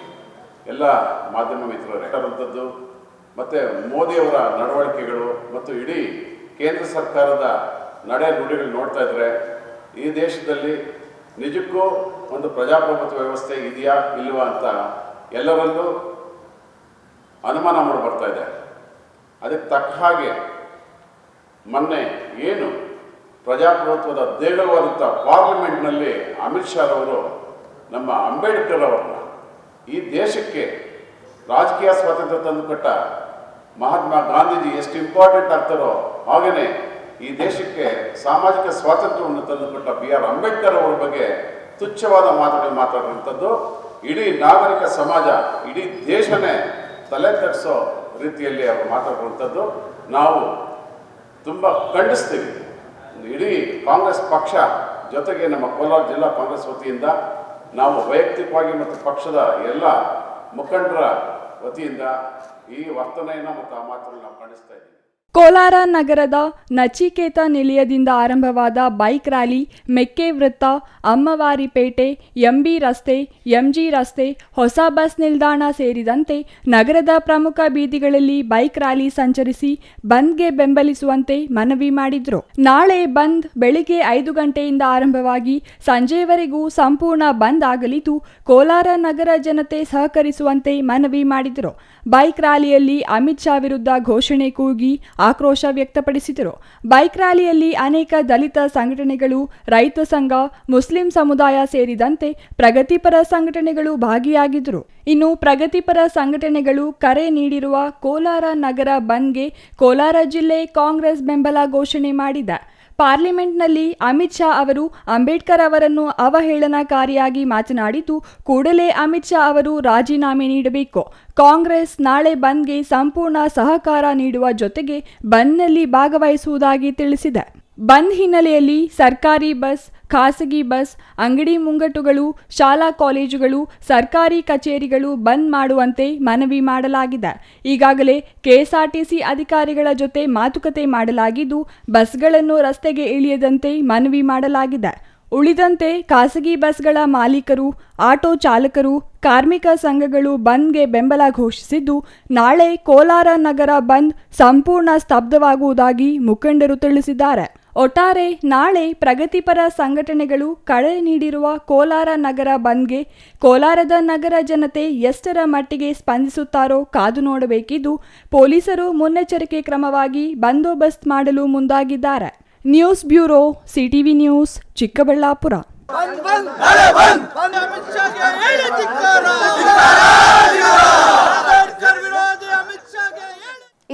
ಎಲ್ಲ ಮಾಧ್ಯಮ ಮಿತ್ರರೇ ಅಂಥದ್ದು ಮತ್ತು ಮೋದಿಯವರ ನಡವಳಿಕೆಗಳು ಮತ್ತು ಇಡೀ ಕೇಂದ್ರ ಸರ್ಕಾರದ ನಡೆ ನುಡಿಗಳು ನೋಡ್ತಾ ಇದ್ದರೆ ಈ ದೇಶದಲ್ಲಿ ನಿಜಕ್ಕೂ ಒಂದು ಪ್ರಜಾಪ್ರಭುತ್ವ ವ್ಯವಸ್ಥೆ ಇದೆಯಾ ಇಲ್ವಾ ಅಂತ ಎಲ್ಲರಲ್ಲೂ ಅನುಮಾನ ಮೂಡಿ ಬರ್ತಾ ಇದೆ. ಅದಕ್ಕೆ ತಕ್ಕ ಹಾಗೆ ಮೊನ್ನೆ ಏನು ಪ್ರಜಾಪ್ರಭುತ್ವದ ದೇಗುಲವಾದಂಥ ಪಾರ್ಲಿಮೆಂಟ್ನಲ್ಲಿ ಅಮಿತ್ ಶಾ ಅವರು ನಮ್ಮ ಅಂಬೇಡ್ಕರ್ ಅವರನ್ನ ಈ ದೇಶಕ್ಕೆ ರಾಜಕೀಯ ಸ್ವಾತಂತ್ರ್ಯ ತಂದುಕೊಟ್ಟ ಮಹಾತ್ಮ ಗಾಂಧೀಜಿ ಎಷ್ಟು ಇಂಪಾರ್ಟೆಂಟ್ ಆಗ್ತಾರೋ ಹಾಗೆಯೇ ಈ ದೇಶಕ್ಕೆ ಸಾಮಾಜಿಕ ಸ್ವಾತಂತ್ರ್ಯವನ್ನು ತಂದುಕೊಟ್ಟ BR ಅಂಬೇಡ್ಕರ್ ಅವರ ಬಗ್ಗೆ ತುಚ್ಛವಾದ ಮಾತುಗಳು ಮಾತಾಡುವಂಥದ್ದು ಇಡೀ ನಾಗರಿಕ ಸಮಾಜ ಇಡೀ ದೇಶನೇ ತಲೆ ತಗ್ಗಿಸೋ ರೀತಿಯಲ್ಲಿ ಅವರು ಮಾತಾಡುವಂಥದ್ದು ನಾವು ತುಂಬ ಖಂಡಿಸ್ತೀವಿ. ಇಡೀ ಕಾಂಗ್ರೆಸ್ ಪಕ್ಷ ಜೊತೆಗೆ ನಮ್ಮ ಕೋಲಾರ ಜಿಲ್ಲಾ ಕಾಂಗ್ರೆಸ್ ವತಿಯಿಂದ ನಾವು ವೈಯಕ್ತಿಕವಾಗಿ ಮತ್ತು ಪಕ್ಷದ ಎಲ್ಲ ಮುಖಂಡರ ವತಿಯಿಂದ ಈ ವರ್ತನೆಯನ್ನು ಮತ್ತು ಆ ಮಾತನ್ನು ನಾವು ಖಂಡಿಸ್ತಾ ಇದ್ದೀವಿ. ಕೋಲಾರ ನಗರದ ನಚಿಕೇತ ನಿಲಯದಿಂದ ಆರಂಭವಾದ ಬೈಕ್ ರ್ಯಾಲಿ ಮೆಕ್ಕೆ ವೃತ್ತ, ಅಮ್ಮವಾರಿಪೇಟೆ, MB ರಸ್ತೆ, MG ರಸ್ತೆ, ಹೊಸ ಬಸ್ ನಿಲ್ದಾಣ ಸೇರಿದಂತೆ ನಗರದ ಪ್ರಮುಖ ಬೀದಿಗಳಲ್ಲಿ ಬೈಕ್ ರ್ಯಾಲಿ ಸಂಚರಿಸಿ ಬಂದ್ಗೆ ಬೆಂಬಲಿಸುವಂತೆ ಮನವಿ ಮಾಡಿದ್ರು. ನಾಳೆ ಬಂದ್ ಬೆಳಿಗ್ಗೆ 5 ಗಂಟೆಯಿಂದ ಆರಂಭವಾಗಿ ಸಂಜೆಯವರೆಗೂ ಸಂಪೂರ್ಣ ಬಂದ್ ಆಗಲಿದ್ದು ಕೋಲಾರ ನಗರ ಜನತೆ ಸಹಕರಿಸುವಂತೆ ಮನವಿ ಮಾಡಿದರು. ಬೈಕ್ ರ್ಯಾಲಿಯಲ್ಲಿ ಅಮಿತ್ ಶಾ ವಿರುದ್ಧ ಘೋಷಣೆ ಕೂಗಿ ಆಕ್ರೋಶ ವ್ಯಕ್ತಪಡಿಸಿದರು. ಬೈಕ್ ರ್ಯಾಲಿಯಲ್ಲಿ ಅನೇಕ ದಲಿತ ಸಂಘಟನೆಗಳು, ರೈತ ಸಂಘ, ಮುಸ್ಲಿಂ ಸಮುದಾಯ ಸೇರಿದಂತೆ ಪ್ರಗತಿಪರ ಸಂಘಟನೆಗಳು ಭಾಗಿಯಾಗಿದ್ದರು. ಇನ್ನು ಪ್ರಗತಿಪರ ಸಂಘಟನೆಗಳು ಕರೆ ನೀಡಿರುವ ಕೋಲಾರ ನಗರ ಬಂದ್ಗೆ ಕೋಲಾರ ಜಿಲ್ಲೆ ಕಾಂಗ್ರೆಸ್ ಬೆಂಬಲ ಘೋಷಣೆ ಮಾಡಿದೆ. ಪಾರ್ಲಿಮೆಂಟ್ನಲ್ಲಿ ಅಮಿತ್ ಶಾ ಅವರು ಅಂಬೇಡ್ಕರ್ ಅವರನ್ನು ಅವಹೇಳನಕಾರಿಯಾಗಿ ಮಾತನಾಡಿದ್ದು ಕೂಡಲೇ ಅಮಿತ್ ಶಾ ಅವರು ರಾಜೀನಾಮೆ ನೀಡಬೇಕು. ಕಾಂಗ್ರೆಸ್ ನಾಳೆ ಬಂದ್ಗೆ ಸಂಪೂರ್ಣ ಸಹಕಾರ ನೀಡುವ ಜೊತೆಗೆ ಬಂದ್ನಲ್ಲಿ ಭಾಗವಹಿಸುವುದಾಗಿ ತಿಳಿಸಿದೆ. ಬಂದ್ ಹಿನ್ನೆಲೆಯಲ್ಲಿ ಸರ್ಕಾರಿ ಬಸ್, ಖಾಸಗಿ ಬಸ್, ಅಂಗಡಿ ಮುಂಗಟ್ಟುಗಳು, ಶಾಲಾ ಕಾಲೇಜುಗಳು, ಸರ್ಕಾರಿ ಕಚೇರಿಗಳು ಬಂದ್ ಮಾಡುವಂತೆ ಮನವಿ ಮಾಡಲಾಗಿದೆ. ಈಗಾಗಲೇ KSRTC ಅಧಿಕಾರಿಗಳ ಜೊತೆ ಮಾತುಕತೆ ಮಾಡಲಾಗಿದ್ದು ಬಸ್ಗಳನ್ನು ರಸ್ತೆಗೆ ಇಳಿಯದಂತೆ ಮನವಿ ಮಾಡಲಾಗಿದೆ. ಉಳಿದಂತೆ ಖಾಸಗಿ ಬಸ್ಗಳ ಮಾಲೀಕರು, ಆಟೋ ಚಾಲಕರು, ಕಾರ್ಮಿಕ ಸಂಘಗಳು ಬಂದ್ಗೆ ಬೆಂಬಲ ಘೋಷಿಸಿದ್ದು ನಾಳೆ ಕೋಲಾರ ನಗರ ಬಂದ್ ಸಂಪೂರ್ಣ ಸ್ತಬ್ಧವಾಗುವುದಾಗಿ ಮುಖಂಡರು ತಿಳಿಸಿದ್ದಾರೆ. ಒಟ್ಟಾರೆ ನಾಳೆ ಪ್ರಗತಿಪರ ಸಂಘಟನೆಗಳು ಕರೆ ನೀಡಿರುವ ಕೋಲಾರ ನಗರ ಬಂದ್ಗೆ ಕೋಲಾರದ ನಗರ ಜನತೆ ಎಷ್ಟರ ಮಟ್ಟಿಗೆ ಸ್ಪಂದಿಸುತ್ತಾರೋ ಕಾದು ನೋಡಬೇಕಿದ್ದು ಪೊಲೀಸರು ಮುನ್ನೆಚ್ಚರಿಕೆ ಕ್ರಮವಾಗಿ ಬಂದೋಬಸ್ತ್ ಮಾಡಲು ಮುಂದಾಗಿದ್ದಾರೆ. News bureau, CTV news, Chikkaballapura.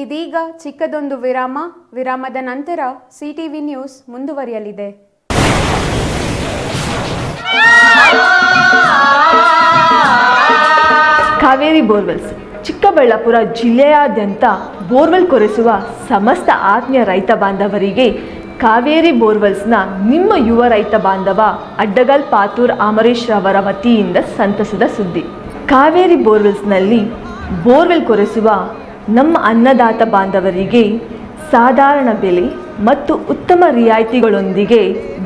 ಇದೀಗ ಚಿಕ್ಕದೊಂದು ವಿರಾಮದ ನಂತರ CTV ನ್ಯೂಸ್ ಮುಂದುವರಿಯಲಿದೆ. ಕಾವೇರಿ ಬೋರ್ವೆಲ್ಸ್ ಚಿಕ್ಕಬಳ್ಳಾಪುರ ಜಿಲ್ಲೆಯಾದ್ಯಂತ ಬೋರ್ವೆಲ್ ಕೊರೆಸುವ ಸಮಸ್ತ ಆತ್ಮೀಯ ರೈತ ಬಾಂಧವರಿಗೆ ಕಾವೇರಿ ಬೋರ್ವೆಲ್ಸ್ನ ನಿಮ್ಮ ಯುವ ರೈತ ಬಾಂಧವ ಅಡ್ಡಗಲ್ ಪಾತೂರ್ ಅಮರೀಶ್ ರವರ ವತಿಯಿಂದ ಸಂತಸದ ಸುದ್ದಿ. ಕಾವೇರಿ ಬೋರ್ವೆಲ್ಸ್ನಲ್ಲಿ ಬೋರ್ವೆಲ್ ಕೊರೆಸುವ ನಮ್ಮ ಅನ್ನದಾತ ಬಾಂಧವರಿಗೆ ಸಾಧಾರಣ ಬೆಲೆ ಮತ್ತು ಉತ್ತಮ ರಿಯಾಯಿತಿಗಳೊಂದಿಗೆ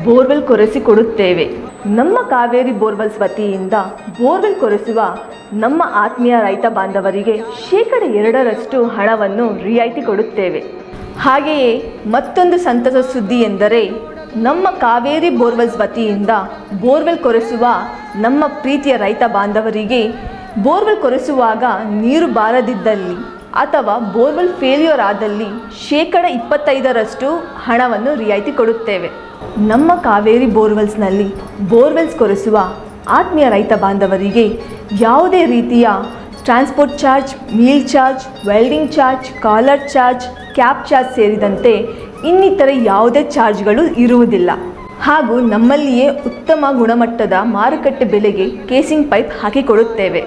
ಬೋರ್ವೆಲ್ ಕೊರೆಸಿಕೊಡುತ್ತೇವೆ. ನಮ್ಮ ಕಾವೇರಿ ಬೋರ್ವೆಲ್ಸ್ ವತಿಯಿಂದ ಬೋರ್ವೆಲ್ ಕೊರೆಸುವ ನಮ್ಮ ಆತ್ಮೀಯ ರೈತ ಬಾಂಧವರಿಗೆ 2% ಹಣವನ್ನು ರಿಯಾಯಿತಿ ಕೊಡುತ್ತೇವೆ. ಹಾಗೆಯೇ ಮತ್ತೊಂದು ಸಂತಸ ಸುದ್ದಿ ಎಂದರೆ ನಮ್ಮ ಕಾವೇರಿ ಬೋರ್ವೆಲ್ಸ್ ವತಿಯಿಂದ ಬೋರ್ವೆಲ್ ಕೊರೆಸುವ ನಮ್ಮ ಪ್ರೀತಿಯ ರೈತ ಬಾಂಧವರಿಗೆ ಬೋರ್ವೆಲ್ ಕೊರೆಸುವಾಗ ನೀರು ಬಾರದಿದ್ದಲ್ಲಿ ಅಥವಾ ಬೋರ್ವೆಲ್ ಫೇಲ್ಯೂರ್ ಆದಲ್ಲಿ 25% ಹಣವನ್ನು ರಿಯಾಯಿತಿ ಕೊಡುತ್ತೇವೆ. ನಮ್ಮ ಕಾವೇರಿ ಬೋರ್ವೆಲ್ಸ್ನಲ್ಲಿ ಬೋರ್ವೆಲ್ಸ್ ಕೊರೆಸುವ ಆತ್ಮೀಯ ರೈತ ಬಾಂಧವರಿಗೆ ಯಾವುದೇ ರೀತಿಯ transport charge, meal charge, welding charge, collar charge, cab charge ಸೇರಿದಂತೆ ಇನ್ನಿತರೆ ಯಾವುದೇ ಚಾರ್ಜ್ಗಳು ಇರುವುದಿಲ್ಲ. ಹಾಗೂ ನಮ್ಮಲ್ಲಿಯೇ ಉತ್ತಮ ಗುಣಮಟ್ಟದ ಮಾರುಕಟ್ಟೆ ಬೆಲೆಗೆ ಕೇಸಿಂಗ್ ಪೈಪ್ ಹಾಕಿಕೊಡುತ್ತೇವೆ.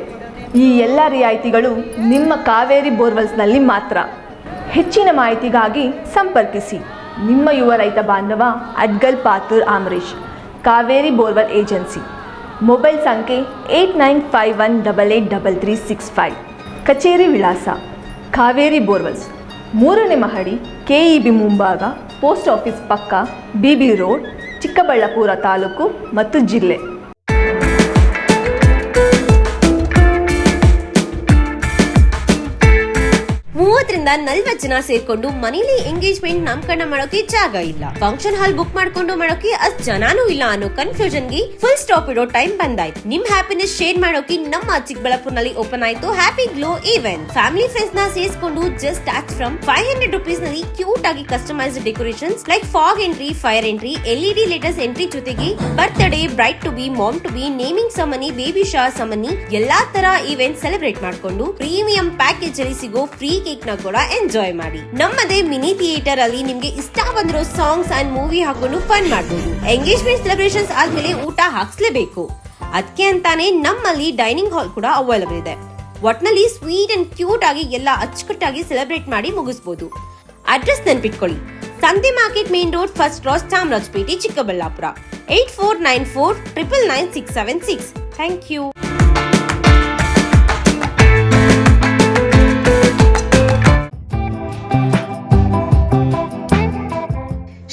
ಈ ಎಲ್ಲ ರಿಯಾಯಿತಿಗಳು ನಿಮ್ಮ ಕಾವೇರಿ ಬೋರ್ವೆಲ್ಸ್ನಲ್ಲಿ ಮಾತ್ರ. ಹೆಚ್ಚಿನ ಮಾಹಿತಿಗಾಗಿ ಸಂಪರ್ಕಿಸಿ ನಿಮ್ಮ ಯುವ ರೈತ ಬಾಂಧವ ಅಡ್ಗಲ್ Pathur ಆಮರೇಶ್, Kaveri borewell agency. Mobile ಸಂಖ್ಯೆ 8951883365. ಕಚೇರಿ ವಿಳಾಸ ಕಾವೇರಿ ಬೋರ್ವೆಲ್ಸ್, 3ನೇ ಮಹಡಿ, KEB ಮುಂಭಾಗ, ಪೋಸ್ಟ್ ಆಫೀಸ್ ಪಕ್ಕ, BB ರೋಡ್, ಚಿಕ್ಕಬಳ್ಳಾಪುರ ತಾಲೂಕು ಮತ್ತು ಜಿಲ್ಲೆ. 30-40 ಜನ ಸೇರ್ಕೊಂಡು ಮನೇಲಿ ಎಂಗೇಜ್ಮೆಂಟ್ ನಾಮಕರಣ ಮಾಡೋಕೆ ಜಾಗ ಇಲ್ಲ, ಫಂಕ್ಷನ್ ಹಾಲ್ ಬುಕ್ ಮಾಡ್ಕೊಂಡು ಮಾಡೋಕೆ ಅಷ್ಟ್ ಜನಾನೂ ಇಲ್ಲ ಅನ್ನೋ ಕನ್ಫ್ಯೂಷನ್ ಗೆ ಫುಲ್ ಸ್ಟಾಪ್ ಇಡೋ ಟೈಮ್ ಬಂದಾಯ್ತು. ನಿಮ್ ಹ್ಯಾಪಿನೆಸ್ ಶೇರ್ ಮಾಡೋಕೆ ನಮ್ಮ ಚಿಕ್ಕಬಳ್ಳಾಪುರನಲ್ಲಿ ಓಪನ್ ಆಯ್ತು happy glow event. Family friends ನ ಸೇರಿಸಿಕೊಂಡು ಜಸ್ಟ್ ಸ್ಟಾರ್ಟ್ ಫ್ರಮ್ 500 rupees ನಲ್ಲಿ ಕ್ಯೂಟ್ ಆಗಿ customized decorations like fog entry, fire entry, LED latest entry ಜೊತೆಗೆ birthday, bride to be, mom to be, naming ceremony, baby shower ceremony ಎಲ್ಲಾ ತರ ಇವೆಂಟ್ ಸೆಲೆಬ್ರೇಟ್ ಮಾಡ್ಕೊಂಡು ಪ್ರೀಮಿಯಂ ಪ್ಯಾಕೇಜ್ ಅಲ್ಲಿ ಸಿಗೋ ಫ್ರೀ ಕೇಕ್ ನ ಕೂಡ ಎಂಜಾಯ್ ಮಾಡಿ. ನಮ್ಮದೇ ಮಿನಿ ಥಿಯೇಟರ್ ಅಲ್ಲಿ ನಿಮ್ಗೆ ಇಷ್ಟ ಬಂದಿರೋ ಸಾಂಗ್ಸ್ ಅಂಡ್ ಮೂವಿ ಹಾಕೊಂಡು ಫನ್ ಮಾಡಬಹುದು. ಎಂಗೇಜ್ಮೆಂಟ್ ಸೆಲೆಬ್ರೇಷನ್ಸ್ ಆದ್ಮೇಲೆ ಊಟ ಹಾಕ್ಸ್ಲೇಬೇಕು, ಅದಕ್ಕೆ ಅಂತಾನೆ ನಮ್ಮಲ್ಲಿ ಡೈನಿಂಗ್ ಹಾಲ್ ಕೂಡ ಅವೈಲೇಬಲ್ ಇದೆ. ಒಟ್ನಲ್ಲಿ ಸ್ವೀಟ್ ಅಂಡ್ ಕ್ಯೂಟ್ ಆಗಿ ಎಲ್ಲ ಅಚ್ಚುಕಟ್ಟಾಗಿ ಸೆಲೆಬ್ರೇಟ್ ಮಾಡಿ ಮುಗಿಸಬಹುದು. ಅಡ್ರೆಸ್ ನೆನ್ಪಿಟ್ಕೊಳ್ಳಿ, ಸಂತೆ market main road, first cross, Chamarajpet, Chikkaballapur. 8494999676. Thank you.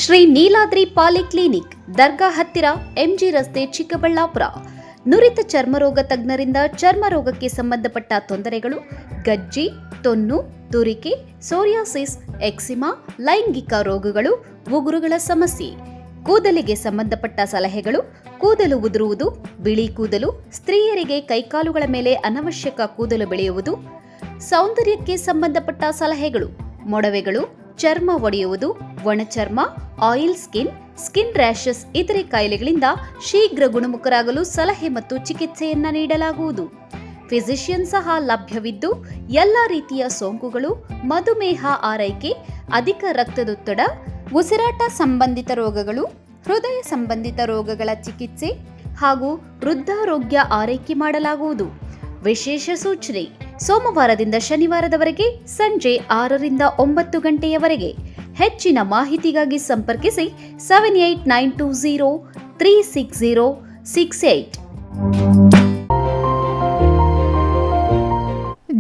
Shri Neeladri polyclinic, ದರ್ಗಾ ಹತ್ತಿರ, MG ರಸ್ತೆ, ಚಿಕ್ಕಬಳ್ಳಾಪುರ. ನುರಿತ ಚರ್ಮರೋಗ ತಜ್ಞರಿಂದ ಚರ್ಮರೋಗಕ್ಕೆ ಸಂಬಂಧಪಟ್ಟ ತೊಂದರೆಗಳು, ಗಜ್ಜಿ, ತೊನ್ನು, ತುರಿಕೆ, ಸೋರಿಯಾಸಿಸ್, ಎಕ್ಸಿಮಾ, ಲೈಂಗಿಕ ರೋಗಗಳು, ಉಗುರುಗಳ ಸಮಸ್ಯೆ, ಕೂದಲಿಗೆ ಸಂಬಂಧಪಟ್ಟ ಸಲಹೆಗಳು, ಕೂದಲು ಉದುರುವುದು, ಬಿಳಿ ಕೂದಲು, ಸ್ತ್ರೀಯರಿಗೆ ಕೈಕಾಲುಗಳ ಮೇಲೆ ಅನವಶ್ಯಕ ಕೂದಲು ಬೆಳೆಯುವುದು, ಸೌಂದರ್ಯಕ್ಕೆ ಸಂಬಂಧಪಟ್ಟ ಸಲಹೆಗಳು, ಮೊಡವೆಗಳು, ಚರ್ಮ ಒಡೆಯುವುದು, ಒಣಚರ್ಮ, ಆಯಿಲ್ ಸ್ಕಿನ್, ಸ್ಕಿನ್ ರ್ಯಾಷಸ್ ಇತರೆ ಕಾಯಿಲೆಗಳಿಂದ ಶೀಘ್ರ ಗುಣಮುಖರಾಗಲು ಸಲಹೆ ಮತ್ತು ಚಿಕಿತ್ಸೆಯನ್ನ ನೀಡಲಾಗುವುದು. ಫಿಸಿಷಿಯನ್ ಸಹ ಲಭ್ಯವಿದ್ದು ಎಲ್ಲ ರೀತಿಯ ಸೋಂಕುಗಳು, ಮಧುಮೇಹ ಆರೈಕೆ, ಅಧಿಕ ರಕ್ತದೊತ್ತಡ, ಉಸಿರಾಟ ಸಂಬಂಧಿತ ರೋಗಗಳು, ಹೃದಯ ಸಂಬಂಧಿತ ರೋಗಗಳ ಚಿಕಿತ್ಸೆ ಹಾಗೂ ವೃದ್ಧಾರೋಗ್ಯ ಆರೈಕೆ ಮಾಡಲಾಗುವುದು. ವಿಶೇಷ ಸೂಚನೆ: ಸೋಮವಾರದಿಂದ ಶನಿವಾರದವರೆಗೆ ಸಂಜೆ 6ರಿಂದ 9 ಗಂಟೆಯವರೆಗೆ. ಹೆಚ್ಚಿನ ಮಾಹಿತಿಗಾಗಿ ಸಂಪರ್ಕಿಸಿ 7892036068.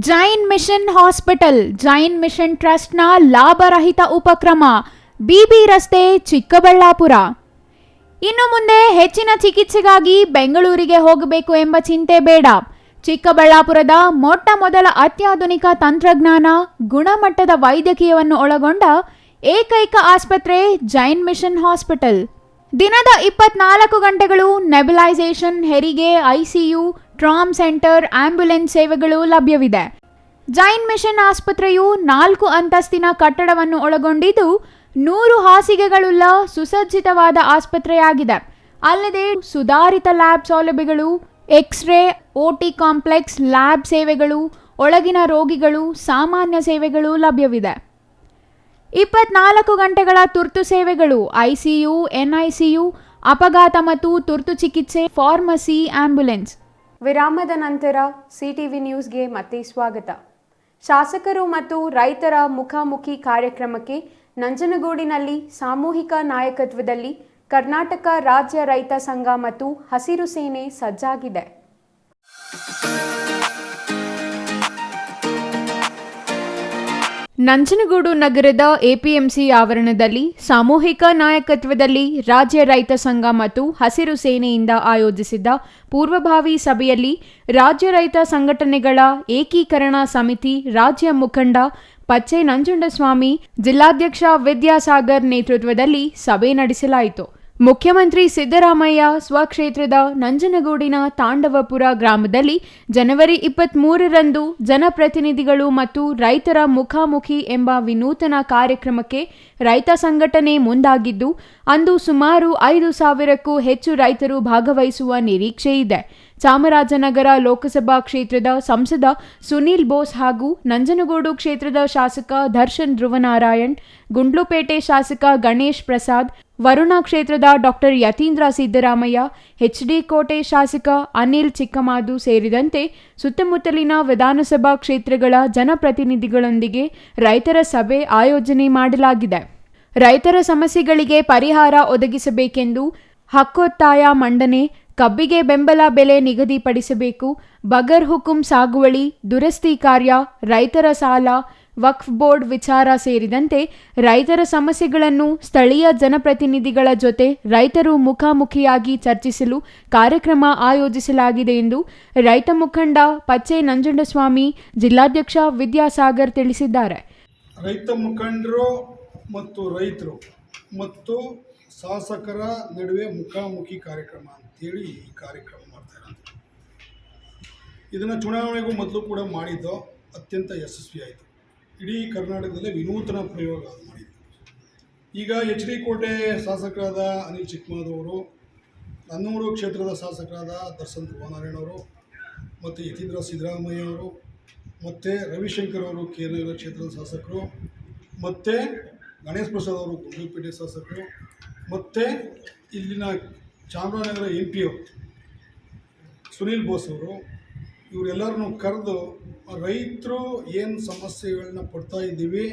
Jain mission hospital, Jain mission ಟ್ರಸ್ಟ್ನ ಲಾಭರಹಿತ ಉಪಕ್ರಮ, BB ರಸ್ತೆ, ಚಿಕ್ಕಬಳ್ಳಾಪುರ. ಇನ್ನು ಮುಂದೆ ಹೆಚ್ಚಿನ ಚಿಕಿತ್ಸೆಗಾಗಿ ಬೆಂಗಳೂರಿಗೆ ಹೋಗಬೇಕು ಎಂಬ ಚಿಂತೆ ಬೇಡ. ಚಿಕ್ಕಬಳ್ಳಾಪುರದ ಮೊಟ್ಟ ಮೊದಲ ಅತ್ಯಾಧುನಿಕ ತಂತ್ರಜ್ಞಾನ, ಗುಣಮಟ್ಟದ ವೈದ್ಯಕೀಯವನ್ನು ಒಳಗೊಂಡ ಏಕೈಕ ಆಸ್ಪತ್ರೆ ಜೈನ್ ಮಿಷನ್ ಹಾಸ್ಪಿಟಲ್. ದಿನದ 24 ಗಂಟೆಗಳು ನೆಬುಲೈಸೇಷನ್, ಹೆರಿಗೆ, ICU, ಟ್ರಾಮ್ ಸೆಂಟರ್, ಆಂಬ್ಯುಲೆನ್ಸ್ ಸೇವೆಗಳು ಲಭ್ಯವಿದೆ. ಜೈನ್ ಮಿಷನ್ ಆಸ್ಪತ್ರೆಯು 4 ಅಂತಸ್ತಿನ ಕಟ್ಟಡವನ್ನು ಒಳಗೊಂಡಿದ್ದು 100 ಹಾಸಿಗೆಗಳುಳ್ಳ ಸುಸಜ್ಜಿತವಾದ ಆಸ್ಪತ್ರೆಯಾಗಿದೆ. ಅಲ್ಲದೆ ಸುಧಾರಿತ ಲ್ಯಾಬ್ ಸೌಲಭ್ಯಗಳು, ಎಕ್ಸ್ರೇ, OT ಕಾಂಪ್ಲೆಕ್ಸ್, ಲ್ಯಾಬ್ ಸೇವೆಗಳು, ಒಳಗಿನ ರೋಗಿಗಳು, ಸಾಮಾನ್ಯ ಸೇವೆಗಳು ಲಭ್ಯವಿದೆ. 24 ಗಂಟೆಗಳ ತುರ್ತು ಸೇವೆಗಳು, ICU, NICU, ಅಪಘಾತ ಮತ್ತು ತುರ್ತು ಚಿಕಿತ್ಸೆ, ಫಾರ್ಮಸಿ, ಆಂಬ್ಯುಲೆನ್ಸ್. ವಿರಾಮದ ನಂತರ CTV ನ್ಯೂಸ್ಗೆ ಮತ್ತೆ ಸ್ವಾಗತ. ಶಾಸಕರು ಮತ್ತು ರೈತರ ಮುಖಾಮುಖಿ ಕಾರ್ಯಕ್ರಮಕ್ಕೆ ನಂಜನಗೂಡಿನಲ್ಲಿ ಸಾಮೂಹಿಕ ನಾಯಕತ್ವದಲ್ಲಿ ಕರ್ನಾಟಕ ರಾಜ್ಯ ರೈತ ಸಂಘ ಮತ್ತು ಹಸಿರು ಸೇನೆ ಸಜ್ಜಾಗಿದೆ. ನಂಜನಗೂಡು ನಗರದ ಎಪಿಎಂಸಿ ಆವರಣದಲ್ಲಿ ಸಾಮೂಹಿಕ ನಾಯಕತ್ವದಲ್ಲಿ ರಾಜ್ಯ ರೈತ ಸಂಘ ಮತ್ತು ಹಸಿರು ಸೇನೆಯಿಂದ ಆಯೋಜಿಸಿದ್ದ ಪೂರ್ವಭಾವಿ ಸಭೆಯಲ್ಲಿ ರಾಜ್ಯ ರೈತ ಸಂಘಟನೆಗಳ ಏಕೀಕರಣ ಸಮಿತಿ ರಾಜ್ಯ ಮುಖಂಡ ಪಚ್ಚೆ ನಂಜುಂಡಸ್ವಾಮಿ, ಜಿಲ್ಲಾಧ್ಯಕ್ಷ ವಿದ್ಯಾಸಾಗರ್ ನೇತೃತ್ವದಲ್ಲಿ ಸಭೆ ನಡೆಸಲಾಯಿತು. ಮುಖ್ಯಮಂತ್ರಿ ಸಿದ್ದರಾಮಯ್ಯ ಸ್ವಕ್ಷೇತ್ರದ ನಂಜನಗೂಡಿನ ತಾಂಡವಪುರ ಗ್ರಾಮದಲ್ಲಿ ಜನವರಿ 23ರಂದು ಜನಪ್ರತಿನಿಧಿಗಳು ಮತ್ತು ರೈತರ ಮುಖಾಮುಖಿ ಎಂಬ ವಿನೂತನ ಕಾರ್ಯಕ್ರಮಕ್ಕೆ ರೈತ ಸಂಘಟನೆ ಮುಂದಾಗಿದ್ದು, ಅಂದು ಸುಮಾರು 5,000ಕ್ಕೂ ಹೆಚ್ಚು ರೈತರು ಭಾಗವಹಿಸುವ ನಿರೀಕ್ಷೆ ಇದೆ. ಚಾಮರಾಜನಗರ ಲೋಕಸಭಾ ಕ್ಷೇತ್ರದ ಸಂಸದ ಸುನೀಲ್ ಬೋಸ್ ಹಾಗೂ ನಂಜನಗೂಡು ಕ್ಷೇತ್ರದ ಶಾಸಕ ದರ್ಶನ್ ಧ್ರುವನಾರಾಯಣ್, ಗುಂಡ್ಲುಪೇಟೆ ಶಾಸಕ ಗಣೇಶ್ ಪ್ರಸಾದ್, ವರುಣಾ ಕ್ಷೇತ್ರದ ಡಾಕ್ಟರ್ ಯತೀಂದ್ರ ಸಿದ್ದರಾಮಯ್ಯ, ಎಚ್ಡಿ ಕೋಟೆ ಶಾಸಕ ಅನಿಲ್ ಚಿಕ್ಕಮಾದು ಸೇರಿದಂತೆ ಸುತ್ತಮುತ್ತಲಿನ ವಿಧಾನಸಭಾ ಕ್ಷೇತ್ರಗಳ ಜನಪ್ರತಿನಿಧಿಗಳೊಂದಿಗೆ ರೈತರ ಸಭೆ ಆಯೋಜನೆ ಮಾಡಲಾಗಿದೆ. ರೈತರ ಸಮಸ್ಯೆಗಳಿಗೆ ಪರಿಹಾರ ಒದಗಿಸಬೇಕೆಂದು ಹಕ್ಕೊತ್ತಾಯ ಮಂಡನೆ, ಕಬ್ಬಿಗೆ ಬೆಂಬಲ ಬೆಲೆ ನಿಗದಿಪಡಿಸಬೇಕು, ಬಗರ್ ಹುಕುಂ ಸಾಗುವಳಿ, ದುರಸ್ತಿ ಕಾರ್ಯ, ರೈತರ ಸಾಲ, ವಕ್ಫ್ ಬೋರ್ಡ್ ವಿಚಾರ ಸೇರಿದಂತೆ ರೈತರ ಸಮಸ್ಯೆಗಳನ್ನು ಸ್ಥಳೀಯ ಜನಪ್ರತಿನಿಧಿಗಳ ಜೊತೆ ರೈತರು ಮುಖಾಮುಖಿಯಾಗಿ ಚರ್ಚಿಸಲು ಕಾರ್ಯಕ್ರಮ ಆಯೋಜಿಸಲಾಗಿದೆ ಎಂದು ರೈತ ಮುಖಂಡ ಪಚ್ಚೆ ನಂಜುಂಡಸ್ವಾಮಿ, ಜಿಲ್ಲಾಧ್ಯಕ್ಷ ವಿದ್ಯಾಸಾಗರ್ ತಿಳಿಸಿದ್ದಾರೆ. ರೈತ ಮುಖಂಡರು ಮತ್ತು ರೈತರು ಮತ್ತು ಶಾಸಕರ ನಡುವೆ ಮುಖಾಮುಖಿ ಕಾರ್ಯಕ್ರಮ ಅಂತೇಳಿ ಈ ಕಾರ್ಯಕ್ರಮ ಮಾಡ್ತಾ ಇರೋದು. ಇದನ್ನು ಚುನಾವಣೆಗೂ ಮೊದಲು ಕೂಡ ಮಾಡಿದ್ದು ಅತ್ಯಂತ ಯಶಸ್ವಿಯಾಯಿತು. ಇಡೀ ಕರ್ನಾಟಕದಲ್ಲೇ ವಿನೂತನ ಪ್ರಯೋಗ ಮಾಡಿದ್ದು. ಈಗ ಎಚ್.ಡಿ. ಕೋಟೆ ಶಾಸಕರಾದ ಅನಿಲ್ ಚಿಕ್ಕಮಾದವರು, ನನ್ನೂರು ಕ್ಷೇತ್ರದ ಶಾಸಕರಾದ ದರ್ಶನ್ ಧ್ರುವನಾರಾಯಣ್ ಅವರು ಮತ್ತು ಯತೀಂದ್ರ ಸಿದ್ದರಾಮಯ್ಯ ಅವರು ಮತ್ತು ರವಿಶಂಕರ್ ಅವರು ಕೇರಳ ಕ್ಷೇತ್ರದ ಶಾಸಕರು ಮತ್ತು ಗಣೇಶ್ ಪ್ರಸಾದ್ ಅವರು ಗುಂಡ್ಲುಪೇಟೆ ಶಾಸಕರು ಮತ್ತು ಇಲ್ಲಿನ ಚಾಮರಾಜನಗರ MP ಸುನೀಲ್ ಬೋಸ್ ಅವರು, ಇವರೆಲ್ಲರನ್ನು ಕರೆದು ರೈತರು ಏನು ಸಮಸ್ಯೆಗಳನ್ನ ಪಡ್ತಾ ಇದ್ದೀವಿ,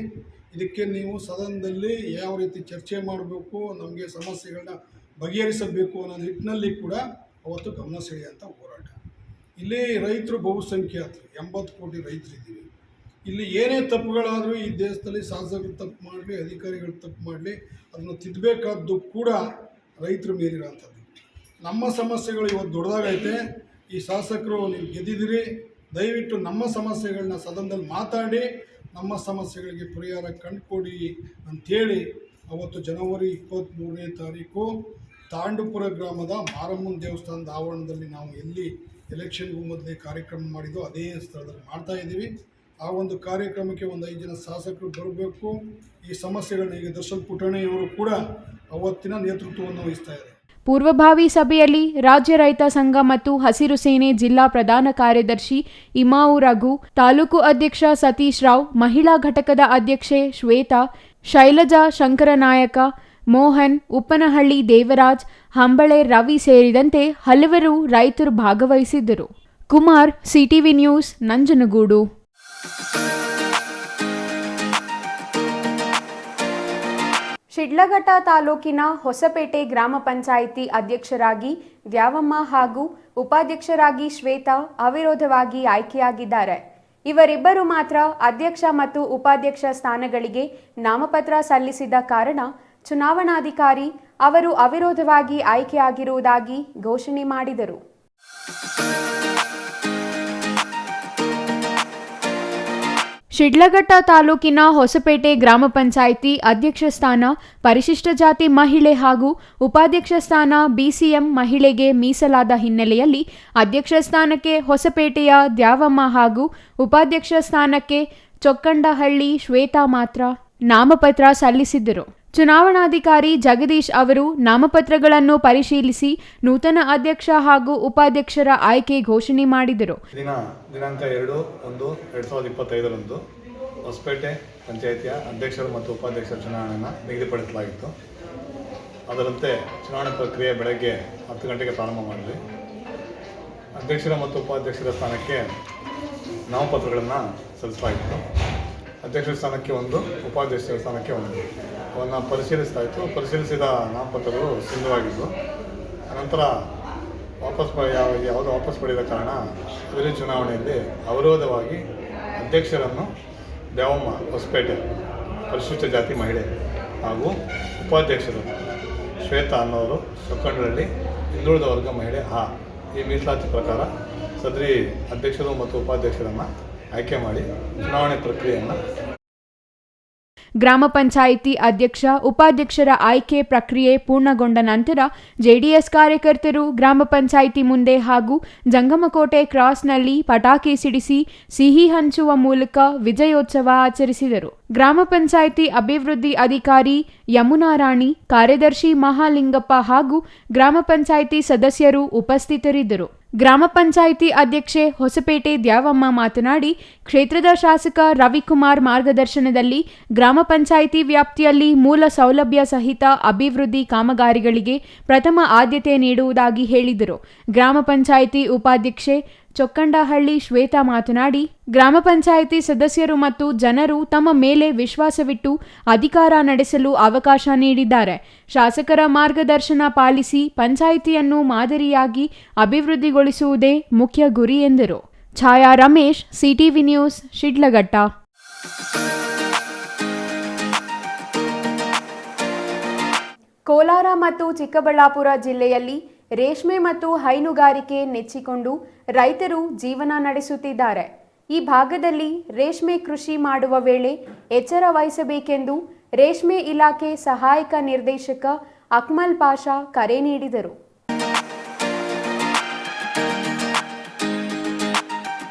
ಇದಕ್ಕೆ ನೀವು ಸದನದಲ್ಲಿ ಯಾವ ರೀತಿ ಚರ್ಚೆ ಮಾಡಬೇಕು, ನಮಗೆ ಸಮಸ್ಯೆಗಳನ್ನ ಬಗೆಹರಿಸಬೇಕು ಅನ್ನೋ ನಿಟ್ಟಿನಲ್ಲಿ ಕೂಡ ಅವತ್ತು ಗಮನ ಸೆಳೆಯುವಂಥ ಹೋರಾಟ. ಇಲ್ಲಿ ರೈತರು ಬಹುಸಂಖ್ಯಾತರು, 80 ಕೋಟಿ ರೈತರಿದ್ದೀವಿ. ಇಲ್ಲಿ ಏನೇ ತಪ್ಪುಗಳಾದರೂ ಈ ದೇಶದಲ್ಲಿ ಶಾಸಕರು ತಪ್ಪು ಮಾಡಲಿ, ಅಧಿಕಾರಿಗಳು ತಪ್ಪು ಮಾಡಲಿ, ಅದನ್ನು ತಿದ್ದಬೇಕಾದ್ದು ಕೂಡ ರೈತರ ಮೇಲಿರೋಂಥದ್ದು. ನಮ್ಮ ಸಮಸ್ಯೆಗಳು ಇವತ್ತು ದೊಡ್ಡದಾಗೈತೆ. ಈ ಶಾಸಕರು ನೀವು ಗೆದ್ದಿದ್ದೀರಿ, ದಯವಿಟ್ಟು ನಮ್ಮ ಸಮಸ್ಯೆಗಳನ್ನ ಸದನದಲ್ಲಿ ಮಾತಾಡಿ ನಮ್ಮ ಸಮಸ್ಯೆಗಳಿಗೆ ಪರಿಹಾರ ಕಂಡುಕೊಡಿ ಅಂಥೇಳಿ ಅವತ್ತು ಜನವರಿ 23ನೇ ತಾರೀಕು ತಾಂಡವಪುರ ಗ್ರಾಮದ ಮಾರಮ್ಮನ ದೇವಸ್ಥಾನದ ಆವರಣದಲ್ಲಿ ನಾವು ಎಲ್ಲಿ ಎಲೆಕ್ಷನ್ಗೂ ಮೊದಲೇ ಕಾರ್ಯಕ್ರಮ ಮಾಡಿದ್ದು ಅದೇ ಸ್ಥಳದಲ್ಲಿ ಮಾಡ್ತಾಯಿದ್ದೀವಿ. ಆ ಒಂದು ಕಾರ್ಯಕ್ರಮಕ್ಕೆ ಒಂದು 5 ಜನ ಶಾಸಕರು ಬರಬೇಕು. ಈ ಸಮಸ್ಯೆಗಳನ್ನ ಈಗ ದರ್ಶನ್ ಪುಟಣೆಯವರು ಕೂಡ ಅವತ್ತಿನ ನೇತೃತ್ವವನ್ನು ವಹಿಸ್ತಾ ಇದ್ದಾರೆ. ಪೂರ್ವಭಾವಿ ಸಭೆಯಲ್ಲಿ ರಾಜ್ಯ ರೈತ ಸಂಘ ಮತ್ತು ಹಸಿರು ಸೇನೆ ಜಿಲ್ಲಾ ಪ್ರಧಾನ ಕಾರ್ಯದರ್ಶಿ ಇಮಾವು ರಘು, ತಾಲೂಕು ಅಧ್ಯಕ್ಷ ಸತೀಶ್ ರಾವ್, ಮಹಿಳಾ ಘಟಕದ ಅಧ್ಯಕ್ಷೆ ಶ್ವೇತಾ, ಶೈಲಜಾ ಶಂಕರನಾಯಕ, ಮೋಹನ್, ಉಪ್ಪನಹಳ್ಳಿ ದೇವರಾಜ್, ಹಂಬಳೆ ರವಿ ಸೇರಿದಂತೆ ಹಲವರು ರೈತರು ಭಾಗವಹಿಸಿದ್ದರು. Kumar, CTV news, Nanjangud. ಶಿಡ್ಲಘಟ್ಟ ತಾಲೂಕಿನ ಹೊಸಪೇಟೆ ಗ್ರಾಮ ಪಂಚಾಯಿತಿ ಅಧ್ಯಕ್ಷರಾಗಿ ದ್ಯಾವಮ್ಮ ಹಾಗೂ ಉಪಾಧ್ಯಕ್ಷರಾಗಿ ಶ್ವೇತಾ ಅವಿರೋಧವಾಗಿ ಆಯ್ಕೆಯಾಗಿದ್ದಾರೆ. ಇವರಿಬ್ಬರು ಮಾತ್ರ ಅಧ್ಯಕ್ಷ ಮತ್ತು ಉಪಾಧ್ಯಕ್ಷ ಸ್ಥಾನಗಳಿಗೆ ನಾಮಪತ್ರ ಸಲ್ಲಿಸಿದ ಕಾರಣ ಚುನಾವಣಾಧಿಕಾರಿ ಅವರು ಅವಿರೋಧವಾಗಿ ಆಯ್ಕೆಯಾಗಿರುವುದಾಗಿ ಘೋಷಣೆ ಮಾಡಿದರು. ಶಿಡ್ಲಘಟ್ಟ ತಾಲೂಕಿನ ಹೊಸಪೇಟೆ ಗ್ರಾಮ ಪಂಚಾಯಿತಿ ಅಧ್ಯಕ್ಷ ಸ್ಥಾನ ಪರಿಶಿಷ್ಟ ಜಾತಿ ಮಹಿಳೆ ಹಾಗೂ ಉಪಾಧ್ಯಕ್ಷ ಸ್ಥಾನ BCM ಮಹಿಳೆಗೆ ಮೀಸಲಾದ ಹಿನ್ನೆಲೆಯಲ್ಲಿ ಅಧ್ಯಕ್ಷ ಸ್ಥಾನಕ್ಕೆ ಹೊಸಪೇಟೆಯ ದ್ಯಾವಮ್ಮ ಹಾಗೂ ಉಪಾಧ್ಯಕ್ಷ ಸ್ಥಾನಕ್ಕೆ ಚೊಕ್ಕಂಡಹಳ್ಳಿ ಶ್ವೇತಾ ಮಾತ್ರ ನಾಮಪತ್ರ ಸಲ್ಲಿಸಿದ್ದರು. ಚುನಾವಣಾಧಿಕಾರಿ ಜಗದೀಶ್ ಅವರು ನಾಮಪತ್ರಗಳನ್ನು ಪರಿಶೀಲಿಸಿ ನೂತನ ಅಧ್ಯಕ್ಷ ಹಾಗೂ ಉಪಾಧ್ಯಕ್ಷರ ಆಯ್ಕೆ ಘೋಷಣೆ ಮಾಡಿದರು. ದಿನಾಂಕ 2/1/2025 ಹೊಸಪೇಟೆ ಪಂಚಾಯಿತಿಯ ಅಧ್ಯಕ್ಷರು ಮತ್ತು ಉಪಾಧ್ಯಕ್ಷರ ಚುನಾವಣೆಯನ್ನು ನಿಗದಿಪಡಿಸಲಾಗಿತ್ತು. ಅದರಂತೆ ಚುನಾವಣೆ ಪ್ರಕ್ರಿಯೆ ಬೆಳಗ್ಗೆ 10 ಗಂಟೆಗೆ ಪ್ರಾರಂಭ ಮಾಡಿದ್ವಿ. ಅಧ್ಯಕ್ಷರ ಮತ್ತು ಉಪಾಧ್ಯಕ್ಷರ ಸ್ಥಾನಕ್ಕೆ ನಾಮಪತ್ರಗಳನ್ನು ಸಲ್ಲಿಸಲಾಗಿತ್ತು. ಅಧ್ಯಕ್ಷರ ಸ್ಥಾನಕ್ಕೆ 1, ಉಪಾಧ್ಯಕ್ಷರ ಸ್ಥಾನಕ್ಕೆ 1 ಅವನ್ನು ಪರಿಶೀಲಿಸಲಾಯಿತು. ಪರಿಶೀಲಿಸಿದ ನಾಮಪತ್ರಗಳು ಸಿಂಧುವಾಗಿದ್ದು ನಂತರ ವಾಪಸ್ ಪಡೆದ ಕಾರಣ ಅದೇ ಚುನಾವಣೆಯಲ್ಲಿ ಅವಿರೋಧವಾಗಿ ಅಧ್ಯಕ್ಷರನ್ನು ದೇವಮ್ಮ ಹೊಸಪೇಟೆ ಪರಿಶಿಷ್ಟ ಜಾತಿ ಮಹಿಳೆ ಹಾಗೂ ಉಪಾಧ್ಯಕ್ಷರು ಶ್ವೇತಾ ಅನ್ನೋರು ಸೊಕ್ಕಂಡ್ರಲ್ಲಿ ಹಿಂದುಳಿದ ವರ್ಗ ಮಹಿಳೆ ಈ ಮೀಸಲಾತಿ ಪ್ರಕಾರ ಸದರಿ ಅಧ್ಯಕ್ಷರು ಮತ್ತು ಉಪಾಧ್ಯಕ್ಷರನ್ನು ಆಯ್ಕೆ ಮಾಡಿ ಚುನಾವಣೆ ಪ್ರಕ್ರಿಯೆಯನ್ನು ಗ್ರಾಮ ಪಂಚಾಯಿತಿ ಅಧ್ಯಕ್ಷ ಉಪಾಧ್ಯಕ್ಷರ ಆಯ್ಕೆ ಪ್ರಕ್ರಿಯೆ ಪೂರ್ಣಗೊಂಡ ನಂತರ ಜೆಡಿಎಸ್ ಕಾರ್ಯಕರ್ತರು ಗ್ರಾಮ ಪಂಚಾಯಿತಿ ಮುಂದೆ ಹಾಗೂ ಜಂಗಮಕೋಟೆ ಕ್ರಾಸ್ನಲ್ಲಿ ಪಟಾಕಿ ಸಿಡಿಸಿ ಸಿಹಿ ಹಂಚುವ ಮೂಲಕ ವಿಜಯೋತ್ಸವ ಆಚರಿಸಿದರು. ಗ್ರಾಮ ಪಂಚಾಯಿತಿ ಅಭಿವೃದ್ಧಿ ಅಧಿಕಾರಿ ಯಮುನಾ ರಾಣಿ, ಕಾರ್ಯದರ್ಶಿ ಮಹಾಲಿಂಗಪ್ಪ ಹಾಗೂ ಗ್ರಾಮ ಪಂಚಾಯಿತಿ ಸದಸ್ಯರು ಉಪಸ್ಥಿತರಿದ್ದರು. ಗ್ರಾಮ ಪಂಚಾಯಿತಿ ಅಧ್ಯಕ್ಷೆ ಹೊಸಪೇಟೆ ದ್ಯಾವಮ್ಮ ಮಾತನಾಡಿ, ಕ್ಷೇತ್ರದ ಶಾಸಕ ರವಿಕುಮಾರ್ ಮಾರ್ಗದರ್ಶನದಲ್ಲಿ ಗ್ರಾಮ ಪಂಚಾಯಿತಿ ವ್ಯಾಪ್ತಿಯಲ್ಲಿ ಮೂಲ ಸೌಲಭ್ಯ ಸಹಿತ ಅಭಿವೃದ್ಧಿ ಕಾಮಗಾರಿಗಳಿಗೆ ಪ್ರಥಮ ಆದ್ಯತೆ ನೀಡುವುದಾಗಿ ಹೇಳಿದರು. ಗ್ರಾಮ ಪಂಚಾಯಿತಿ ಉಪಾಧ್ಯಕ್ಷೆ ಚೊಕ್ಕಂಡಹಳ್ಳಿ ಶ್ವೇತಾ ಮಾತನಾಡಿ, ಗ್ರಾಮ ಪಂಚಾಯಿತಿ ಸದಸ್ಯರು ಮತ್ತು ಜನರು ತಮ್ಮ ಮೇಲೆ ವಿಶ್ವಾಸವಿಟ್ಟು ಅಧಿಕಾರ ನಡೆಸಲು ಅವಕಾಶ ನೀಡಿದ್ದಾರೆ. ಶಾಸಕರ ಮಾರ್ಗದರ್ಶನ ಪಾಲಿಸಿ ಪಂಚಾಯಿತಿಯನ್ನು ಮಾದರಿಯಾಗಿ ಅಭಿವೃದ್ಧಿಗೊಳಿಸುವುದೇ ಮುಖ್ಯ ಗುರಿ ಎಂದರು. ಛಾಯಾ ರಮೇಶ್, ಸಿಟಿವಿ ನ್ಯೂಸ್, ಶಿಡ್ಲಘಟ್ಟ. ಕೋಲಾರ ಮತ್ತು ಚಿಕ್ಕಬಳ್ಳಾಪುರ ಜಿಲ್ಲೆಯಲ್ಲಿ ರೇಷ್ಮೆ ಮತ್ತು ಹೈನುಗಾರಿಕೆ ನೆಚ್ಚಿಕೊಂಡು ರೈತರು ಜೀವನ ನಡೆಸುತ್ತಿದ್ದಾರೆ. ಈ ಭಾಗದಲ್ಲಿ ರೇಷ್ಮೆ ಕೃಷಿ ಮಾಡುವ ವೇಳೆ ಎಚ್ಚರ ವಹಿಸಬೇಕೆಂದು ರೇಷ್ಮೆ ಇಲಾಖೆ ಸಹಾಯಕ ನಿರ್ದೇಶಕ ಅಕ್ಮಲ್ ಪಾಷಾ ಕರೆ ನೀಡಿದರು.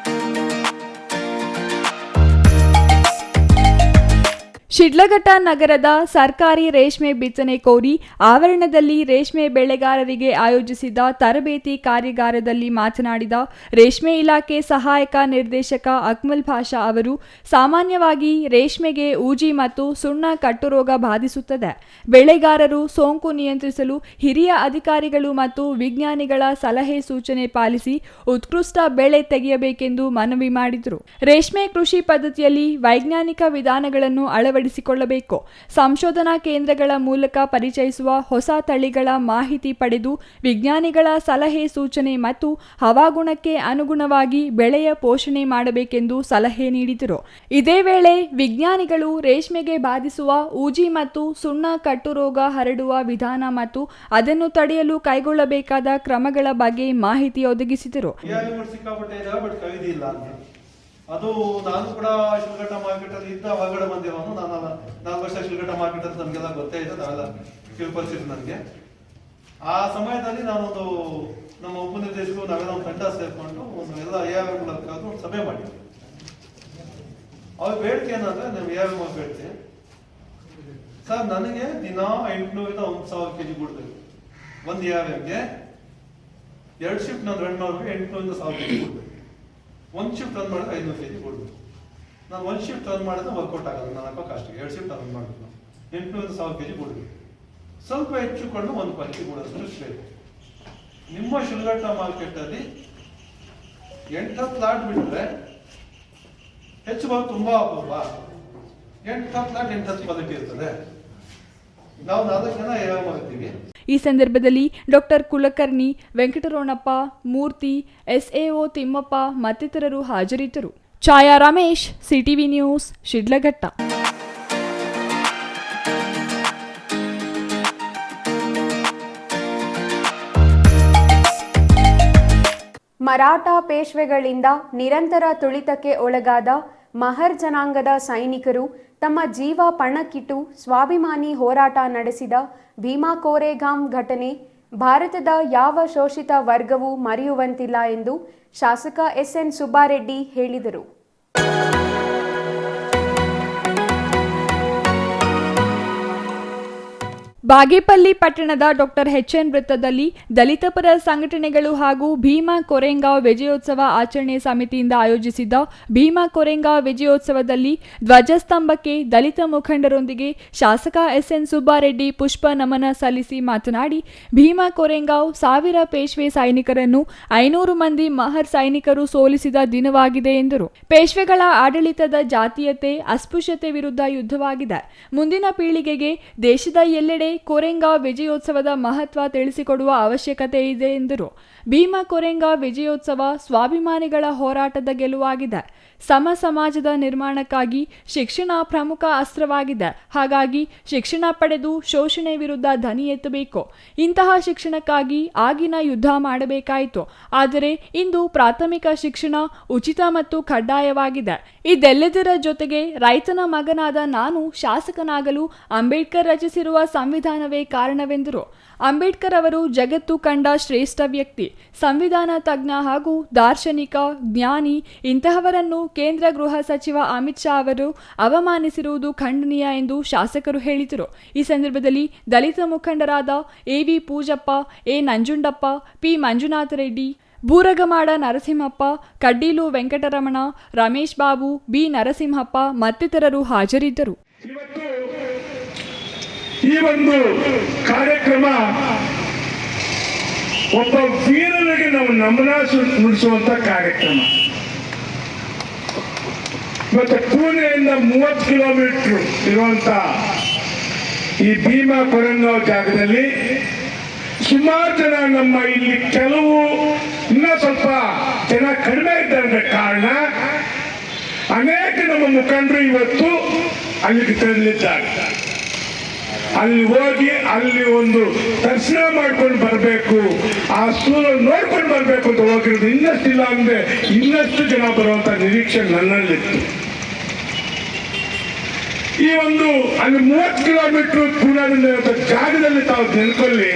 ಶಿಡ್ಲಘಟ್ಟ ನಗರದ ಸರ್ಕಾರಿ ರೇಷ್ಮೆ ಬಿತ್ತನೆ ಕೋರಿ ಆವರಣದಲ್ಲಿ ರೇಷ್ಮೆ ಬೆಳೆಗಾರರಿಗೆ ಆಯೋಜಿಸಿದ ತರಬೇತಿ ಕಾರ್ಯಾಗಾರದಲ್ಲಿ ಮಾತನಾಡಿದ ರೇಷ್ಮೆ ಇಲಾಖೆ ಸಹಾಯಕ ನಿರ್ದೇಶಕ ಅಕ್ಮಲ್ ಪಾಷಾ ಅವರು, ಸಾಮಾನ್ಯವಾಗಿ ರೇಷ್ಮೆಗೆ ಊಜಿ ಮತ್ತು ಸುಣ್ಣ ಕಟ್ಟುರೋಗ ಬಾಧಿಸುತ್ತದೆ. ಬೆಳೆಗಾರರು ಸೋಂಕು ನಿಯಂತ್ರಿಸಲು ಹಿರಿಯ ಅಧಿಕಾರಿಗಳು ಮತ್ತು ವಿಜ್ಞಾನಿಗಳ ಸಲಹೆ ಸೂಚನೆ ಪಾಲಿಸಿ ಉತ್ಕೃಷ್ಟ ಬೆಳೆ ತೆಗೆಯಬೇಕೆಂದು ಮನವಿ ಮಾಡಿದರು. ರೇಷ್ಮೆ ಕೃಷಿ ಪದ್ಧತಿಯಲ್ಲಿ ವೈಜ್ಞಾನಿಕ ವಿಧಾನಗಳನ್ನು ಅಳವಡಿಸಿಕೊಳ್ಳಬೇಕು. ಸಂಶೋಧನಾ ಕೇಂದ್ರಗಳ ಮೂಲಕ ಪರಿಚಯಿಸುವ ಹೊಸ ತಳಿಗಳ ಮಾಹಿತಿ ಪಡೆದು ವಿಜ್ಞಾನಿಗಳ ಸಲಹೆ ಸೂಚನೆ ಮತ್ತು ಹವಾಗುಣಕ್ಕೆ ಅನುಗುಣವಾಗಿ ಬೆಳೆಯ ಪೋಷಣೆ ಮಾಡಬೇಕೆಂದು ಸಲಹೆ ನೀಡಿದರು. ಇದೇ ವೇಳೆ ವಿಜ್ಞಾನಿಗಳು ರೇಷ್ಮೆಗೆ ಬಾಧಿಸುವ ಊಜಿ ಮತ್ತು ಸುಣ್ಣ ಕಟ್ಟುರೋಗ ಹರಡುವ ವಿಧಾನ ಮತ್ತು ಅದನ್ನು ತಡೆಯಲು ಕೈಗೊಳ್ಳಬೇಕಾದ ಕ್ರಮಗಳ ಬಗ್ಗೆ ಮಾಹಿತಿ ಒದಗಿಸಿದರು. ಅದು ನಾನು ಕೂಡ ಶಿಲ್ಘಟ್ಟ ಮಾರ್ಕೆಟ್ ಅಲ್ಲಿ ಇದ್ದ ಹೊರಗಡೆ ಬಂದಿರೋನು. ನಾನು 4 ವರ್ಷ ಶಿಲ್ಘಟ್ಟ ಮಾರ್ಕೆಟ್ ಅಂತ ನಮಗೆಲ್ಲ ಗೊತ್ತೇ ಇದೆ, ನಾವೆಲ್ಲ ತಿಳ್ಕೊಳ್ತಿದ್ದು ನನಗೆ. ಆ ಸಮಯದಲ್ಲಿ ನಾನೊಂದು ನಮ್ಮ ಉಪನಿರ್ದೇಶಕರು ನಾವೆಲ್ಲ ಒಂದು ತಂಡ ಸೇರ್ಕೊಂಡು ಒಂದು ಎಲ್ಲ ಒಂದು ಸಭೆ ಮಾಡಿದ್ವಿ. ಅವ್ರ ಬೇಡಿಕೆ ಏನಂದ್ರೆ ನಾವು ಯಾವ ಬೇಡಿಕೆ, ಸರ್ ನನಗೆ ದಿನ 800 1000 kg ಕೊಡ್ಬೇಕು. ಒಂದು ಯಾವ್ಯಾಗೆ 2 ಶಿಫ್ಟ್ ನಾನು ರನ್ ಮಾಡಿದ್ರೆ 800 1000 kg ಕೊಡ್ಬೇಕು. 1 ಶಿಫ್ಟ್ ರನ್ ಮಾಡಿದ್ರೆ 500 kg ಕೊಡ್ಬೇಕು. ನಾನು 1 ಶಿಫ್ಟ್ ರನ್ ಮಾಡಿದ್ರೆ ವರ್ಕೌಟ್ ಆಗೋದು, ನಾನು ಹಾಕೋ ಕಾಸ್ಟಿಗೆ 2 ಶಿಫ್ಟ್ ರನ್ ಮಾಡಬೇಕು. 800 1000 kg ಕೊಡ್ಬೇಕು. ಸ್ವಲ್ಪ ಹೆಚ್ಚುಕೊಂಡು 1 ಕ್ವಾಲಿಟಿ ಕೊಡೋದು ಬೇಕು. ನಿಮ್ಮ ಶಿಲ್ಘಟ್ಟ ಮಾರ್ಕೆಟ್ ಅಲ್ಲಿ 8-10 ಲಾಟ್ ಬಿಟ್ರೆ ಹೆಚ್ಚು ಬರೋದು ತುಂಬಾ ಅಪರೂಪ. 8-10 ಲಾಟ್ 8-10 ಕ್ವಾಲಿಟಿ ಇರ್ತದೆ. ನಾವು 4 ಜನ ಯಾವ ಮಾಡ್ತೀವಿ. ಈ ಸಂದರ್ಭದಲ್ಲಿ ಡಾಕ್ಟರ್ ಕುಲಕರ್ಣಿ, ವೆಂಕಟರಮಣಪ್ಪ, ಮೂರ್ತಿ, ಎಸ್ಎಒ ತಿಮ್ಮಪ್ಪ ಮತ್ತಿತರರು ಹಾಜರಿದ್ದರು. ಛಾಯಾ ರಮೇಶ್, ಸಿಟಿವಿ ನ್ಯೂಸ್, ಶಿಡ್ಲಘಟ್ಟ. ಮರಾಠ ಪೇಶ್ವೆಗಳಿಂದ ನಿರಂತರ ತುಳಿತಕ್ಕೆ ಒಳಗಾದ ಮಹರ್ ಜನಾಂಗದ ಸೈನಿಕರು ತಮ್ಮ ಜೀವ ಪಣಕ್ಕಿಟ್ಟು ಸ್ವಾಭಿಮಾನಿ ಹೋರಾಟ ನಡೆಸಿದ ಭೀಮಾ ಕೋರೆಗಾಂ ಘಟನೆ ಭಾರತದ ಯಾವ ಶೋಷಿತ ವರ್ಗವೂ ಮರೆಯುವಂತಿಲ್ಲ ಎಂದು ಶಾಸಕ ಎಸ್ಎನ್ ಸುಬ್ಬಾರೆಡ್ಡಿ ಹೇಳಿದರು. ಬಾಗೇಪಲ್ಲಿ ಪಟ್ಟಣದ ಡಾಕ್ಟರ್ ಎಚ್ಎನ್ ವೃತ್ತದಲ್ಲಿ ದಲಿತ ಪರ ಸಂಘಟನೆಗಳು ಹಾಗೂ ಭೀಮಾ ಕೊರೆಂಗಾವ್ ವಿಜಯೋತ್ಸವ ಆಚರಣೆ ಸಮಿತಿಯಿಂದ ಆಯೋಜಿಸಿದ್ದ ಭೀಮಾ ಕೊರೆಂಗಾವ್ ವಿಜಯೋತ್ಸವದಲ್ಲಿ ಧ್ವಜಸ್ತಂಭಕ್ಕೆ ದಲಿತ ಮುಖಂಡರೊಂದಿಗೆ ಶಾಸಕ ಎಸ್ಎನ್ ಸುಬ್ಬಾರೆಡ್ಡಿ ಪುಷ್ಪ ನಮನ ಸಲ್ಲಿಸಿ ಮಾತನಾಡಿ, ಭೀಮಾ ಕೊರೆಂಗಾವ್ 1000 ಪೇಶ್ವೆ ಸೈನಿಕರನ್ನು 500 ಮಂದಿ ಮಹರ್ ಸೈನಿಕರು ಸೋಲಿಸಿದ ದಿನವಾಗಿದೆ ಎಂದರು. ಪೇಶ್ವೆಗಳ ಆಡಳಿತದ ಜಾತೀಯತೆ, ಅಸ್ಪೃಶ್ಯತೆ ವಿರುದ್ಧ ಯುದ್ಧವಾಗಿದೆ. ಮುಂದಿನ ಪೀಳಿಗೆಗೆ ದೇಶದ ಎಲ್ಲೆಡೆ ಕೊರೆಂಗಾ ವಿಜಯೋತ್ಸವದ ಮಹತ್ವ ತಿಳಿಸಿಕೊಡುವ ಅವಶ್ಯಕತೆ ಇದೆ ಎಂದರು. ಭೀಮಾ ಕೊರೆಂಗಾ ವಿಜಯೋತ್ಸವ ಸ್ವಾಭಿಮಾನಿಗಳ ಹೋರಾಟದ ಗೆಲುವಾಗಿದೆ. ಸಮ ಸಮಾಜದ ನಿರ್ಮಾಣಕ್ಕಾಗಿ ಶಿಕ್ಷಣ ಪ್ರಮುಖ ಅಸ್ತ್ರವಾಗಿದೆ. ಹಾಗಾಗಿ ಶಿಕ್ಷಣ ಪಡೆದು ಶೋಷಣೆ ವಿರುದ್ಧ ಧ್ವನಿ ಎತ್ತಬೇಕು. ಇಂತಹ ಶಿಕ್ಷಣಕ್ಕಾಗಿ ಆಗಿನ ಯುದ್ಧ ಮಾಡಬೇಕಾಯಿತು. ಆದರೆ ಇಂದು ಪ್ರಾಥಮಿಕ ಶಿಕ್ಷಣ ಉಚಿತ ಮತ್ತು ಕಡ್ಡಾಯವಾಗಿದೆ. ಇದೆಲ್ಲದರ ಜೊತೆಗೆ ರೈತನ ಮಗನಾದ ನಾನು ಶಾಸಕನಾಗಲು ಅಂಬೇಡ್ಕರ್ ರಚಿಸಿರುವ ಸಂವಿಧಾನವೇ ಕಾರಣವೆಂದರು. ಅಂಬೇಡ್ಕರ್ ಅವರು ಜಗತ್ತು ಕಂಡ ಶ್ರೇಷ್ಠ ವ್ಯಕ್ತಿ, ಸಂವಿಧಾನ ತಜ್ಞ ಹಾಗೂ ದಾರ್ಶನಿಕ, ಜ್ಞಾನಿ. ಇಂತಹವರನ್ನು ಕೇಂದ್ರ ಗೃಹ ಸಚಿವ ಅಮಿತ್ ಶಾ ಅವರು ಅವಮಾನಿಸಿರುವುದು ಖಂಡನೀಯ ಎಂದು ಶಾಸಕರು ಹೇಳಿದರು. ಈ ಸಂದರ್ಭದಲ್ಲಿ ದಲಿತ ಮುಖಂಡರಾದ AV Poojappa, A Nanjundappa, P Manjunatha Reddy, Booragamada Narasimhappa, Kaddilu Venkataramana, Ramesh Babu, B Narasimhappa ಮತ್ತಿತರರು ಹಾಜರಿದ್ದರು. ಈ ಒಂದು ಕಾರ್ಯಕ್ರಮ ಒಬ್ಬ ವೀರನಿಗೆ ನಾವು ನಮನ ನುಡಿಸುವಂತ ಕಾರ್ಯಕ್ರಮ. ಇವತ್ತು ಪುಣೆಯಿಂದ 30 ಕಿಲೋಮೀಟರ್ ಇರುವಂತ ಈ ಭೀಮಾ ಕೊರೆಂಗಾವ್ ಜಾಗದಲ್ಲಿ ಸುಮಾರು ಜನ ನಮ್ಮ ಇಲ್ಲಿ ಕೆಲವು ಇನ್ನೂ ಸ್ವಲ್ಪ ಜನ ಕಡಿಮೆ ಇದ್ದ ಕಾರಣ ಅನೇಕ ನಮ್ಮ ಮುಖಂಡರು ಇವತ್ತು ಅಲ್ಲಿಗೆ ತೆರಳಿದ್ದಾರೆ. ಅಲ್ಲಿ ಹೋಗಿ ಅಲ್ಲಿ ಒಂದು ದರ್ಶನ ಮಾಡ್ಕೊಂಡು ಬರಬೇಕು, ಆ ಸ್ಥೂಲ ನೋಡ್ಕೊಂಡು ಬರಬೇಕು ಅಂತ ಹೋಗಿರೋದು. ಇನ್ನಷ್ಟಿಲ್ಲ ಅಂದ್ರೆ ಇನ್ನಷ್ಟು ಜನ ಬರುವಂತ ನಿರೀಕ್ಷೆ ನನ್ನಲ್ಲಿತ್ತು. ಈ ಒಂದು ಅಲ್ಲಿ 30 ಕಿಲೋಮೀಟರ್ ಪೂರ್ಣದಿಂದ ಜಾಗದಲ್ಲಿ ತಾವು ನೆನ್ಕೊಳ್ಳಿ.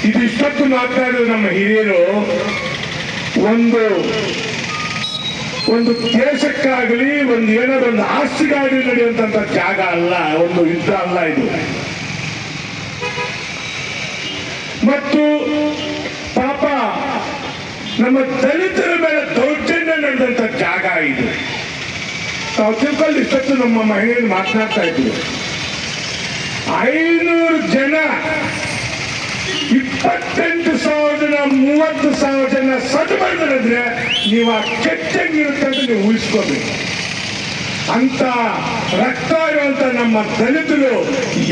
ಇದು ಇಷ್ಟೊತ್ತು ಮಾತನಾಡಿದ ನಮ್ಮ ಹಿರಿಯರು ಒಂದು ದೇಶಕ್ಕಾಗಲಿ ಏನಾದ್ರು ಒಂದು ಆಸ್ತಿಗಾಗಲಿ ನಡೆಯುವಂತ ಜಾಗ ಅಲ್ಲ, ಒಂದು ಯುದ್ಧ ಅಲ್ಲ ಇದು. ಮತ್ತು ಪಾಪ ನಮ್ಮ ದಲಿತರ ಮೇಲೆ ದೌರ್ಜನ್ಯ ನಡೆದಂತ ಜಾಗ ಇದು. ತಾವು ತಿಳ್ಕೊಂಡು ಇಷ್ಟೊತ್ತು ನಮ್ಮ ಮಹಿಳೆಯರು ಮಾತನಾಡ್ತಾ ಇದ್ರು. 500 ಜನ 28,000 ಜನ 30,000 ಜನ ಸದ್ದು ಮಾಡಿದ್ರೆ ನೀವು ಆ ಕೆಟ್ಟಂಗಿರುತ್ತೆ ಅಂತ ನೀವು ಊಹಿಸ್ಕೋಬೇಕು. ಅಂತ ರಕ್ತ ಇರುವಂತ ನಮ್ಮ ದಲಿತರು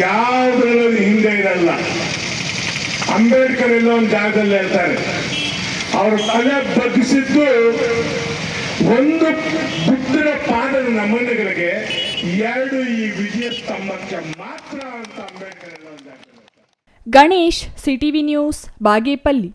ಯಾವುದ್ರಲ್ಲೂ ಹಿಂದೆ ಇರಲ್ಲ. ಅಂಬೇಡ್ಕರ್ ಎಲ್ಲೋ ಒಂದು ಜಾಗದಲ್ಲಿ ಹೇಳ್ತಾರೆ, ಅವ್ರ ತಲೆ ಬಗ್ಗಿಸಿದ್ದು ಒಂದು ಬುದ್ಧನ ಪಾದದ ನಮನಗಳಿಗೆ, 2 ಈ ವಿಜಯ ಸ್ತಂಭಕ್ಕೆ ಮಾತ್ರ ಅಂತ ಅಂಬೇಡ್ಕರ್ ಎಲ್ಲೋ ಒಂದು ಜಾಗದಲ್ಲಿ. Ganesh, CTV news, Bagepalli.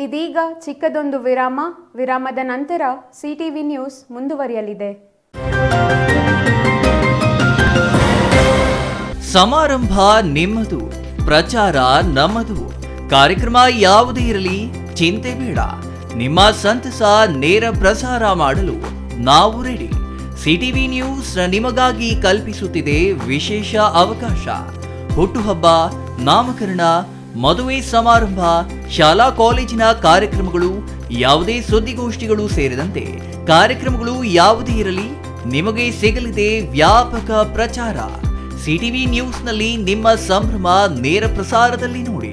ಇದೀಗ ಚಿಕ್ಕದೊಂದು ವಿರಾಮದ ನಂತರ ಸಿಟಿವಿ ನ್ಯೂಸ್ ಮುಂದುವರಿಯಲಿದೆ. ಸಮಾರಂಭ ನಿಮ್ಮದು, ಪ್ರಚಾರ ನಮ್ಮದು. ಕಾರ್ಯಕ್ರಮ ಯಾವುದೇ ಇರಲಿ ಚಿಂತೆ ಬೇಡ. ನಿಮ್ಮ ಸಂತಸ ನೇರ ಪ್ರಸಾರ ಮಾಡಲು ನಾವು ರೆಡಿ. ಸಿಟಿವಿ ನ್ಯೂಸ್ ನಿಮಗಾಗಿ ಕಲ್ಪಿಸುತ್ತಿದೆ ವಿಶೇಷ ಅವಕಾಶ. ಹುಟ್ಟುಹಬ್ಬ, ನಾಮಕರಣ, ಮದುವೆ ಸಮಾರಂಭ, ಶಾಲಾ ಕಾಲೇಜಿನ ಕಾರ್ಯಕ್ರಮಗಳು, ಯಾವುದೇ ಸುದ್ದಿಗೋಷ್ಠಿಗಳು ಸೇರಿದಂತೆ ಕಾರ್ಯಕ್ರಮಗಳು ಯಾವುದೇ ಇರಲಿ ನಿಮಗೆ ಸಿಗಲಿದೆ ವ್ಯಾಪಕ ಪ್ರಚಾರ. ಸಿಟಿವಿ ನ್ಯೂಸ್ನಲ್ಲಿ ನಿಮ್ಮ ಸಂಭ್ರಮ ನೇರ ಪ್ರಸಾರದಲ್ಲಿ ನೋಡಿ.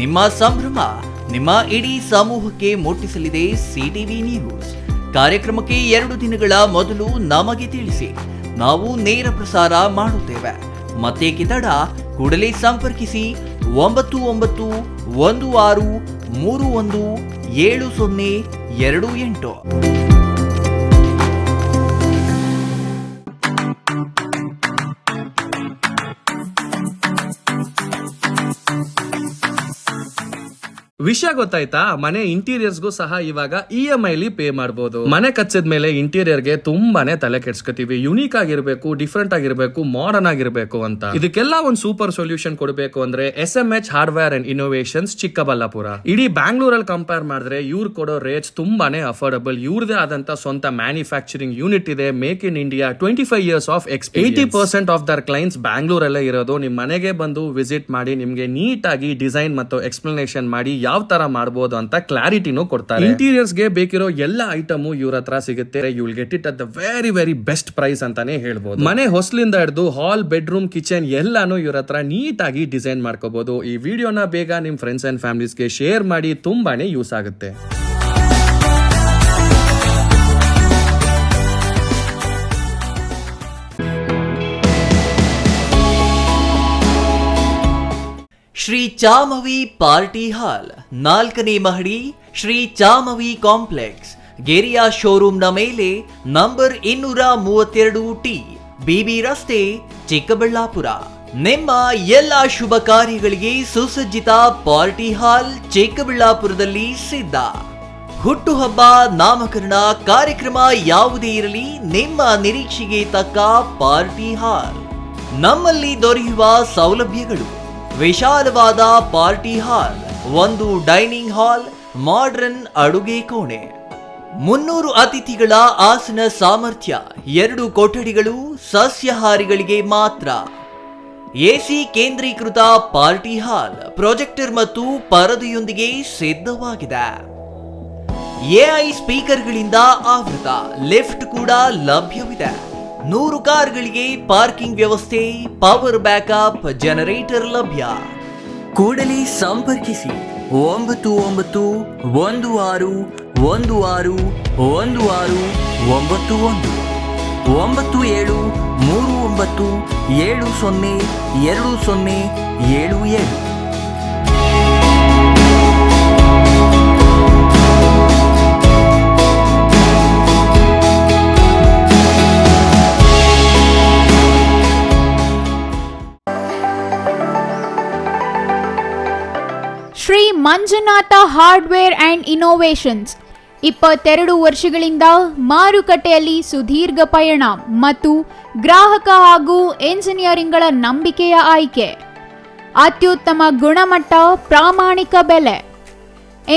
ನಿಮ್ಮ ಸಂಭ್ರಮ ನಿಮ್ಮ ಇಡೀ ಸಮೂಹಕ್ಕೆ ಮುಟ್ಟಿಸಲಿದೆ ಸಿಟಿವಿ ನ್ಯೂಸ್. ಕಾರ್ಯಕ್ರಮಕ್ಕೆ 2 ದಿನಗಳ ಮೊದಲು ನಮಗೆ ತಿಳಿಸಿ, ನಾವು ನೇರ ಪ್ರಸಾರ ಮಾಡುತ್ತೇವೆ. ಮತ್ತೆ ಕಿತಡ ಕೂಡಲೇ ಸಂಪರ್ಕಿಸಿ 9916317028. ವಿಷಯ ಗೊತ್ತಾಯ್ತಾ? ಮನೆ ಇಂಟೀರಿಯರ್ಸ್ಗೂ ಸಹ ಇವಾಗ EMI ಪೇ ಮಾಡಬಹುದು. ಮನೆ ಕಚ್ಚಿದ ಮೇಲೆ ಇಂಟೀರಿಯರ್ಗೆ ತುಂಬಾನೇ ತಲೆ ಕೆಡ್ಸ್ಕೊತೀವಿ. ಯುನೀಕ್ ಆಗಿರ್ಬೇಕು, ಡಿಫ್ರೆಂಟ್ ಆಗಿರ್ಬೇಕು, ಮಾಡರ್ನ್ ಆಗಿರ್ಬೇಕು ಅಂತ. ಇದಕ್ಕೆಲ್ಲ ಒಂದು ಸೂಪರ್ ಸೊಲ್ಯೂಷನ್ ಕೊಡಬೇಕು ಅಂದ್ರೆ SMH hardware and innovations Chikkaballapura. ಇಡೀ ಬ್ಯಾಂಗ್ಳೂರಲ್ಲಿ ಕಂಪೇರ್ ಮಾಡಿದ್ರೆ ಇವ್ರು ಕೊಡೋ ರೇಟ್ಸ್ ತುಂಬಾನೇ ಅಫೋರ್ಡಬಲ್. ಇವ್ರದೇ ಆದಂತ ಸ್ವಂತ ಮ್ಯಾನುಫ್ಯಾಕ್ಚರಿಂಗ್ ಯೂನಿಟ್ ಇದೆ. Make in India, 25 years of experience. 80% of their clients ಬ್ಯಾಂಗ್ಳೂರಲ್ಲೇ ಇರೋದು. ನಿಮ್ ಮನೆಗೆ ಬಂದು ವಿಸಿಟ್ ಮಾಡಿ ನಿಮ್ಗೆ ನೀಟ್ ಆಗಿ ಡಿಸೈನ್ ಮತ್ತು ಎಕ್ಸ್ಪ್ಲನೇಷನ್ ಮಾಡಿ ಯಾವ ತರ ಮಾಡಬಹುದು ಅಂತ ಕ್ಲಾರಿಟಿನೂ ಕೊಡ್ತಾರೆ. ಇಂಟೀರಿಯರ್ಸ್ ಗೆ ಬೇಕಿರೋ ಎಲ್ಲ ಐಟಮ್ ಇವ್ರ ಹತ್ರ ಸಿಗುತ್ತೆ. You will get it at the very best price ಅಂತಾನೆ ಹೇಳ್ಬೋದು. ಮನೆ ಹೊಸಲಿಂದ ಹಿಡಿದು ಹಾಲ್, ಬೆಡ್ರೂಮ್, ಕಿಚನ್ ಎಲ್ಲಾನು ಇವ್ರ ಹತ್ರ ನೀಟ್ ಆಗಿ ಡಿಸೈನ್ ಮಾಡ್ಕೋಬಹುದು. ಈ ವಿಡಿಯೋನ ಬೇಗ ನಿಮ್ ಫ್ರೆಂಡ್ಸ್ ಅಂಡ್ ಫ್ಯಾಮಿಲೀಸ್ಗೆ ಶೇರ್ ಮಾಡಿ, ತುಂಬಾನೇ ಯೂಸ್ ಆಗುತ್ತೆ. ಶ್ರೀ ಚಾಮವಿ ಪಾರ್ಟಿ ಹಾಲ್ 4ನೇ ಮಹಡಿ, ಶ್ರೀ ಚಾಮವಿ ಕಾಂಪ್ಲೆಕ್ಸ್, ಗೆರಿಯಾ ಶೋರೂಮ್ನ ಮೇಲೆ, ನಂಬರ್ 232T, ಬಿಬಿ ರಸ್ತೆ, ಚಿಕ್ಕಬಳ್ಳಾಪುರ. ನಿಮ್ಮ ಎಲ್ಲ ಶುಭ ಕಾರ್ಯಗಳಿಗೆ ಸುಸಜ್ಜಿತ ಪಾರ್ಟಿ ಹಾಲ್ ಚಿಕ್ಕಬಳ್ಳಾಪುರದಲ್ಲಿ ಸಿದ್ಧ. ಹುಟ್ಟುಹಬ್ಬ, ನಾಮಕರಣ, ಕಾರ್ಯಕ್ರಮ ಯಾವುದೇ ಇರಲಿ, ನಿಮ್ಮ ನಿರೀಕ್ಷೆಗೆ ತಕ್ಕ ಪಾರ್ಟಿ ಹಾಲ್. ನಮ್ಮಲ್ಲಿ ದೊರೆಯುವ ಸೌಲಭ್ಯಗಳು: ವಿಶಾಲವಾದ party hall, 1 dining hall, modern ಅಡುಗೆ ಕೋಣೆ, 300 ಅತಿಥಿಗಳ ಆಸನ ಸಾಮರ್ಥ್ಯ, 2 ಕೊಠಡಿಗಳು ಸಸ್ಯಾಹಾರಿಗಳಿಗೆ ಮಾತ್ರ, ಎಸಿ ಕೇಂದ್ರೀಕೃತ ಪಾರ್ಟಿ ಹಾಲ್, ಪ್ರೊಜೆಕ್ಟರ್ ಮತ್ತು ಪರದೆಯೊಂದಿಗೆ ಸಿದ್ಧವಾಗಿದೆ. ಎಐ ಸ್ಪೀಕರ್ಗಳಿಂದ ಆವೃತ, ಲಿಫ್ಟ್ ಕೂಡ ಲಭ್ಯವಿದೆ. 100 ಕಾರ್ಗಳಿಗೆ ಪಾರ್ಕಿಂಗ್ ವ್ಯವಸ್ಥೆ, ಪವರ್ ಬ್ಯಾಕಪ್ ಜನರೇಟರ್ ಲಭ್ಯ. ಕೂಡಲೇ ಸಂಪರ್ಕಿಸಿ 9916161691 9739702077. Shri Manjunatha hardware and innovations 22 ವರ್ಷಗಳಿಂದ ಮಾರುಕಟ್ಟೆಯಲ್ಲಿ ಸುದೀರ್ಘ ಪಯಣ ಮತ್ತು ಗ್ರಾಹಕ ಹಾಗೂ ಎಂಜಿನಿಯರಿಂಗ್ಗಳ ನಂಬಿಕೆಯ ಆಯ್ಕೆ. ಅತ್ಯುತ್ತಮ ಗುಣಮಟ್ಟ, ಪ್ರಾಮಾಣಿಕ ಬೆಲೆ.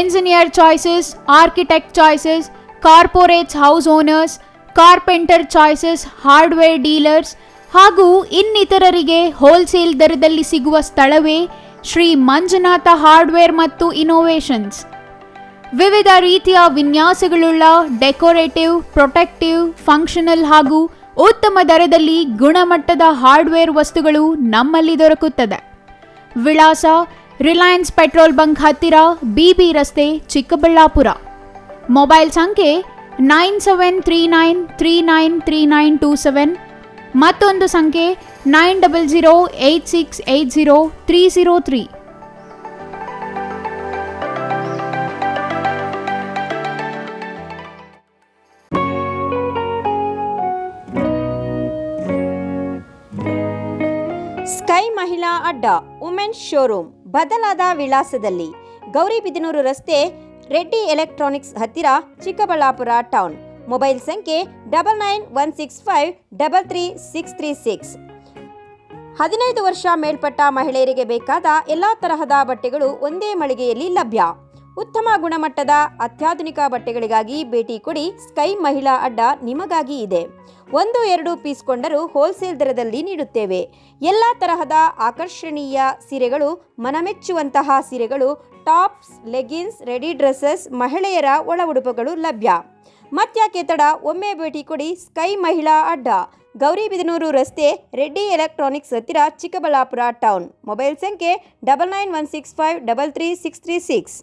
Engineer choices, architect choices, corporates house owners, carpenter choices, hardware dealers ಹಾಗೂ ಇನ್ನಿತರರಿಗೆ ಹೋಲ್ಸೇಲ್ ದರದಲ್ಲಿ ಸಿಗುವ ಸ್ಥಳವೇ ಶ್ರೀ ಮಂಜುನಾಥ ಹಾರ್ಡ್ವೇರ್ ಮತ್ತು ಇನೋವೇಷನ್ಸ್. ವಿವಿಧ ರೀತಿಯ ವಿನ್ಯಾಸಗಳುಳ್ಳ ಡೆಕೋರೇಟಿವ್, ಪ್ರೊಟೆಕ್ಟಿವ್, ಫಂಕ್ಷನಲ್ ಹಾಗೂ ಉತ್ತಮ ದರದಲ್ಲಿ ಗುಣಮಟ್ಟದ ಹಾರ್ಡ್ವೇರ್ ವಸ್ತುಗಳು ನಮ್ಮಲ್ಲಿ ದೊರಕುತ್ತದೆ. ವಿಳಾಸ: ರಿಲಯನ್ಸ್ ಪೆಟ್ರೋಲ್ ಬಂಕ್ ಹತ್ತಿರ, ಬಿಬಿ ರಸ್ತೆ, ಚಿಕ್ಕಬಳ್ಳಾಪುರ. ಮೊಬೈಲ್ ಸಂಖ್ಯೆ 9739393927, ಮತ್ತೊಂದು ಸಂಖ್ಯೆ 9008680303. ಸ್ಕೈ ಮಹಿಳಾ ಅಡ್ಡ ವುಮೆನ್ಸ್ ಶೋರೂಮ್ ಬದಲಾದ ವಿಳಾಸದಲ್ಲಿ, ಗೌರಿಬಿದನೂರು ರಸ್ತೆ, ರೆಡ್ಡಿ ಎಲೆಕ್ಟ್ರಾನಿಕ್ಸ್ ಹತ್ತಿರ, ಚಿಕ್ಕಬಳ್ಳಾಪುರ ಟೌನ್. ಮೊಬೈಲ್ ಸಂಖ್ಯೆ 9916533636. 15 ವರ್ಷ ಮೇಲ್ಪಟ್ಟ ಮಹಿಳೆಯರಿಗೆ ಬೇಕಾದ ಎಲ್ಲ ತರಹದ ಬಟ್ಟೆಗಳು ಒಂದೇ ಮಳಿಗೆಯಲ್ಲಿ ಲಭ್ಯ. ಉತ್ತಮ ಗುಣಮಟ್ಟದ ಅತ್ಯಾಧುನಿಕ ಬಟ್ಟೆಗಳಿಗಾಗಿ ಭೇಟಿ ಕೊಡಿ. ಸ್ಕೈ ಮಹಿಳಾ ಅಡ್ಡ ನಿಮಗಾಗಿ ಇದೆ. 1-2 ಪೀಸ್ ಕೊಂಡರೂ ಹೋಲ್ಸೇಲ್ ದರದಲ್ಲಿ ನೀಡುತ್ತೇವೆ. ಎಲ್ಲ ತರಹದ ಆಕರ್ಷಣೀಯ ಸೀರೆಗಳು, ಮನಮೆಚ್ಚುವಂತಹ ಸೀರೆಗಳು, ಟಾಪ್ಸ್, ಲೆಗಿನ್ಸ್, ರೆಡಿ ಡ್ರೆಸ್ಸಸ್, ಮಹಿಳೆಯರ ಒಳ ಉಡುಪುಗಳು ಲಭ್ಯ. ಮತ್ಯಾಕೆ ತಡ, ಒಮ್ಮೆ ಭೇಟಿ ಕೊಡಿ. ಸ್ಕೈ ಮಹಿಳಾ ಅಡ್ಡ, ಗೌರಿಬಿದನೂರು ರಸ್ತೆ, ರೆಡ್ಡಿ ಎಲೆಕ್ಟ್ರಾನಿಕ್ಸ್ ಹತ್ತಿರ, ಚಿಕ್ಕಬಳ್ಳಾಪುರ ಟೌನ್. ಮೊಬೈಲ್ ಸಂಖ್ಯೆ 9916533636.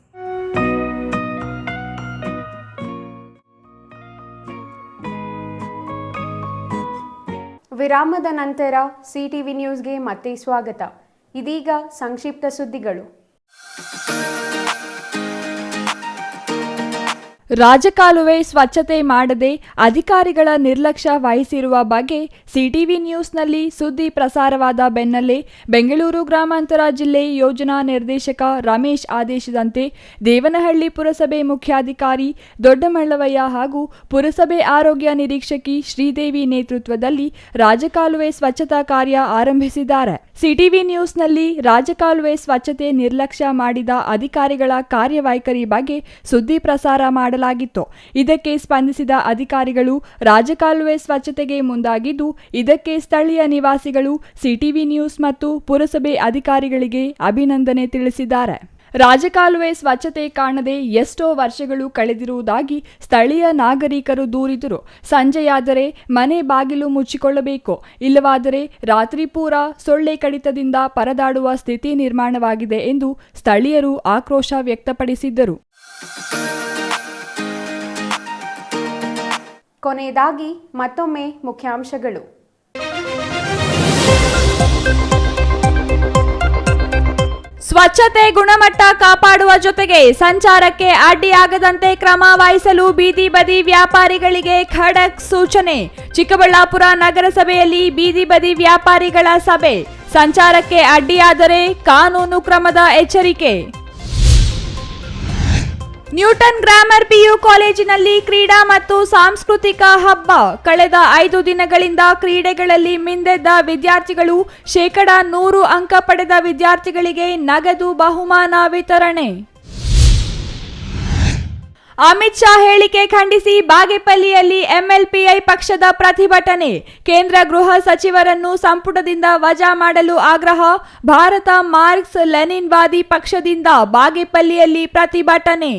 ವಿರಾಮದ ನಂತರ ಸಿಟಿವಿ ನ್ಯೂಸ್ಗೆ ಮತ್ತೆ ಸ್ವಾಗತ. ಇದೀಗ ಸಂಕ್ಷಿಪ್ತ ಸುದ್ದಿಗಳು. ರಾಜಕಾಲುವೆ ಸ್ವಚ್ಛತೆ ಮಾಡದೆ ಅಧಿಕಾರಿಗಳ ನಿರ್ಲಕ್ಷ್ಯ ವಹಿಸಿರುವ ಬಗ್ಗೆ ಸಿಟಿವಿ ನ್ಯೂಸ್ನಲ್ಲಿ ಸುದ್ದಿ ಪ್ರಸಾರವಾದ ಬೆನ್ನಲ್ಲೇ ಬೆಂಗಳೂರು ಗ್ರಾಮಾಂತರ ಜಿಲ್ಲೆ ಯೋಜನಾ ನಿರ್ದೇಶಕ ರಮೇಶ್ ಆದೇಶದಂತೆ ದೇವನಹಳ್ಳಿ ಪುರಸಭೆ ಮುಖ್ಯಾಧಿಕಾರಿ ದೊಡ್ಡಮಳ್ಳವಯ್ಯ ಹಾಗೂ ಪುರಸಭೆ ಆರೋಗ್ಯ ನಿರೀಕ್ಷಕಿ ಶ್ರೀದೇವಿ ನೇತೃತ್ವದಲ್ಲಿ ರಾಜಕಾಲುವೆ ಸ್ವಚ್ಛತಾ ಕಾರ್ಯ ಆರಂಭಿಸಿದ್ದಾರೆ. ಸಿಟಿವಿ ನ್ಯೂಸ್ನಲ್ಲಿ ರಾಜಕಾಲುವೆ ಸ್ವಚ್ಛತೆ ನಿರ್ಲಕ್ಷ್ಯ ಮಾಡಿದ ಅಧಿಕಾರಿಗಳ ಕಾರ್ಯವೈಖರಿ ಬಗ್ಗೆ ಸುದ್ದಿ ಪ್ರಸಾರ ಮಾಡಲಾಗಿತ್ತು. ಇದಕ್ಕೆ ಸ್ಪಂದಿಸಿದ ಅಧಿಕಾರಿಗಳು ರಾಜಕಾಲುವೆ ಸ್ವಚ್ಛತೆಗೆ ಮುಂದಾಗಿದ್ದು, ಇದಕ್ಕೆ ಸ್ಥಳೀಯ ನಿವಾಸಿಗಳು ಸಿಟಿವಿ ನ್ಯೂಸ್ ಮತ್ತು ಪುರಸಭೆ ಅಧಿಕಾರಿಗಳಿಗೆ ಅಭಿನಂದನೆ ತಿಳಿಸಿದ್ದಾರೆ. ರಾಜಕಾಲುವೆ ಸ್ವಚ್ಛತೆ ಕಾಣದೆ ಎಷ್ಟೋ ವರ್ಷಗಳು ಕಳೆದಿರುವುದಾಗಿ ಸ್ಥಳೀಯ ನಾಗರಿಕರು ದೂರಿದರು. ಸಂಜೆಯಾದರೆ ಮನೆ ಬಾಗಿಲು ಮುಚ್ಚಿಕೊಳ್ಳಬೇಕು, ಇಲ್ಲವಾದರೆ ರಾತ್ರಿ ಪೂರ ಸೊಳ್ಳೆ ಕಡಿತದಿಂದ ಪರದಾಡುವ ಸ್ಥಿತಿ ನಿರ್ಮಾಣವಾಗಿದೆ ಎಂದು ಸ್ಥಳೀಯರು ಆಕ್ರೋಶ ವ್ಯಕ್ತಪಡಿಸಿದ್ದರು. ಕೊನೆಯದಾಗಿ ಮತ್ತೊಮ್ಮೆ ಮುಖ್ಯಾಂಶಗಳು. ಸ್ವಚ್ಛತೆ ಗುಣಮಟ್ಟ ಕಾಪಾಡುವ ಜೊತೆಗೆ ಸಂಚಾರಕ್ಕೆ ಅಡ್ಡಿಯಾಗದಂತೆ ಕ್ರಮ ವಹಿಸಲು ಬೀದಿ ಬದಿ ವ್ಯಾಪಾರಿಗಳಿಗೆ ಖಡಕ್ ಸೂಚನೆ. ಚಿಕ್ಕಬಳ್ಳಾಪುರ ನಗರಸಭೆಯಲ್ಲಿ ಬೀದಿ ಬದಿ ವ್ಯಾಪಾರಿಗಳ ಸಭೆ. ಸಂಚಾರಕ್ಕೆ ಅಡ್ಡಿಯಾದರೆ ಕಾನೂನು ಕ್ರಮದ ಎಚ್ಚರಿಕೆ. ನ್ಯೂಟನ್ ಗ್ರಾಮರ್ ಪಿಯು ಕಾಲೇಜಿನಲ್ಲಿ ಕ್ರೀಡಾ ಮತ್ತು ಸಾಂಸ್ಕೃತಿಕ ಹಬ್ಬ. ಕಳೆದ 5 ದಿನಗಳಿಂದ ಕ್ರೀಡೆಗಳಲ್ಲಿ ಮಿಂದೆದ್ದ ವಿದ್ಯಾರ್ಥಿಗಳು 100% ಅಂಕ ಪಡೆದ ವಿದ್ಯಾರ್ಥಿಗಳಿಗೆ ನಗದು ಬಹುಮಾನ ವಿತರಣೆ. ಅಮಿತ್ ಶಾ ಹೇಳಿಕೆ ಖಂಡಿಸಿ ಬಾಗೇಪಲ್ಲಿಯಲ್ಲಿ ಎಂಎಲ್ಪಿಐ ಪಕ್ಷದ ಪ್ರತಿಭಟನೆ. ಕೇಂದ್ರ ಗೃಹ ಸಚಿವರನ್ನು ಸಂಪುಟದಿಂದ ವಜಾ ಮಾಡಲು ಆಗ್ರಹ. ಭಾರತ ಮಾರ್ಕ್ಸ್ ಲೆನಿನ್ ವಾದಿ ಪಕ್ಷದಿಂದ ಬಾಗೇಪಲ್ಲಿಯಲ್ಲಿ ಪ್ರತಿಭಟನೆ.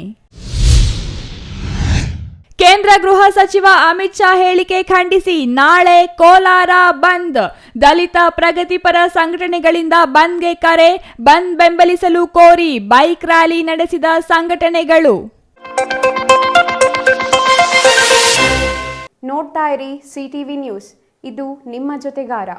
ಕೇಂದ್ರ ಗೃಹ ಸಚಿವ ಅಮಿತ್ ಶಾ ಹೇಳಿಕೆ ಖಂಡಿಸಿ ನಾಳೆ ಕೋಲಾರ ಬಂದ್. ದಲಿತ ಪ್ರಗತಿಪರ ಸಂಘಟನೆಗಳಿಂದ ಬಂದ್ಗೆ ಕರೆ. ಬಂದ್ ಬೆಂಬಲಿಸಲು ಕೋರಿ ಬೈಕ್ ರ್ಯಾಲಿ ನಡೆಸಿದ ಸಂಘಟನೆಗಳು. ನೋಡ್ತಾ ಇರಿ ಸಿಟಿವಿ ನ್ಯೂಸ್, ಇದು ನಿಮ್ಮ ಜೊತೆಗಾರ.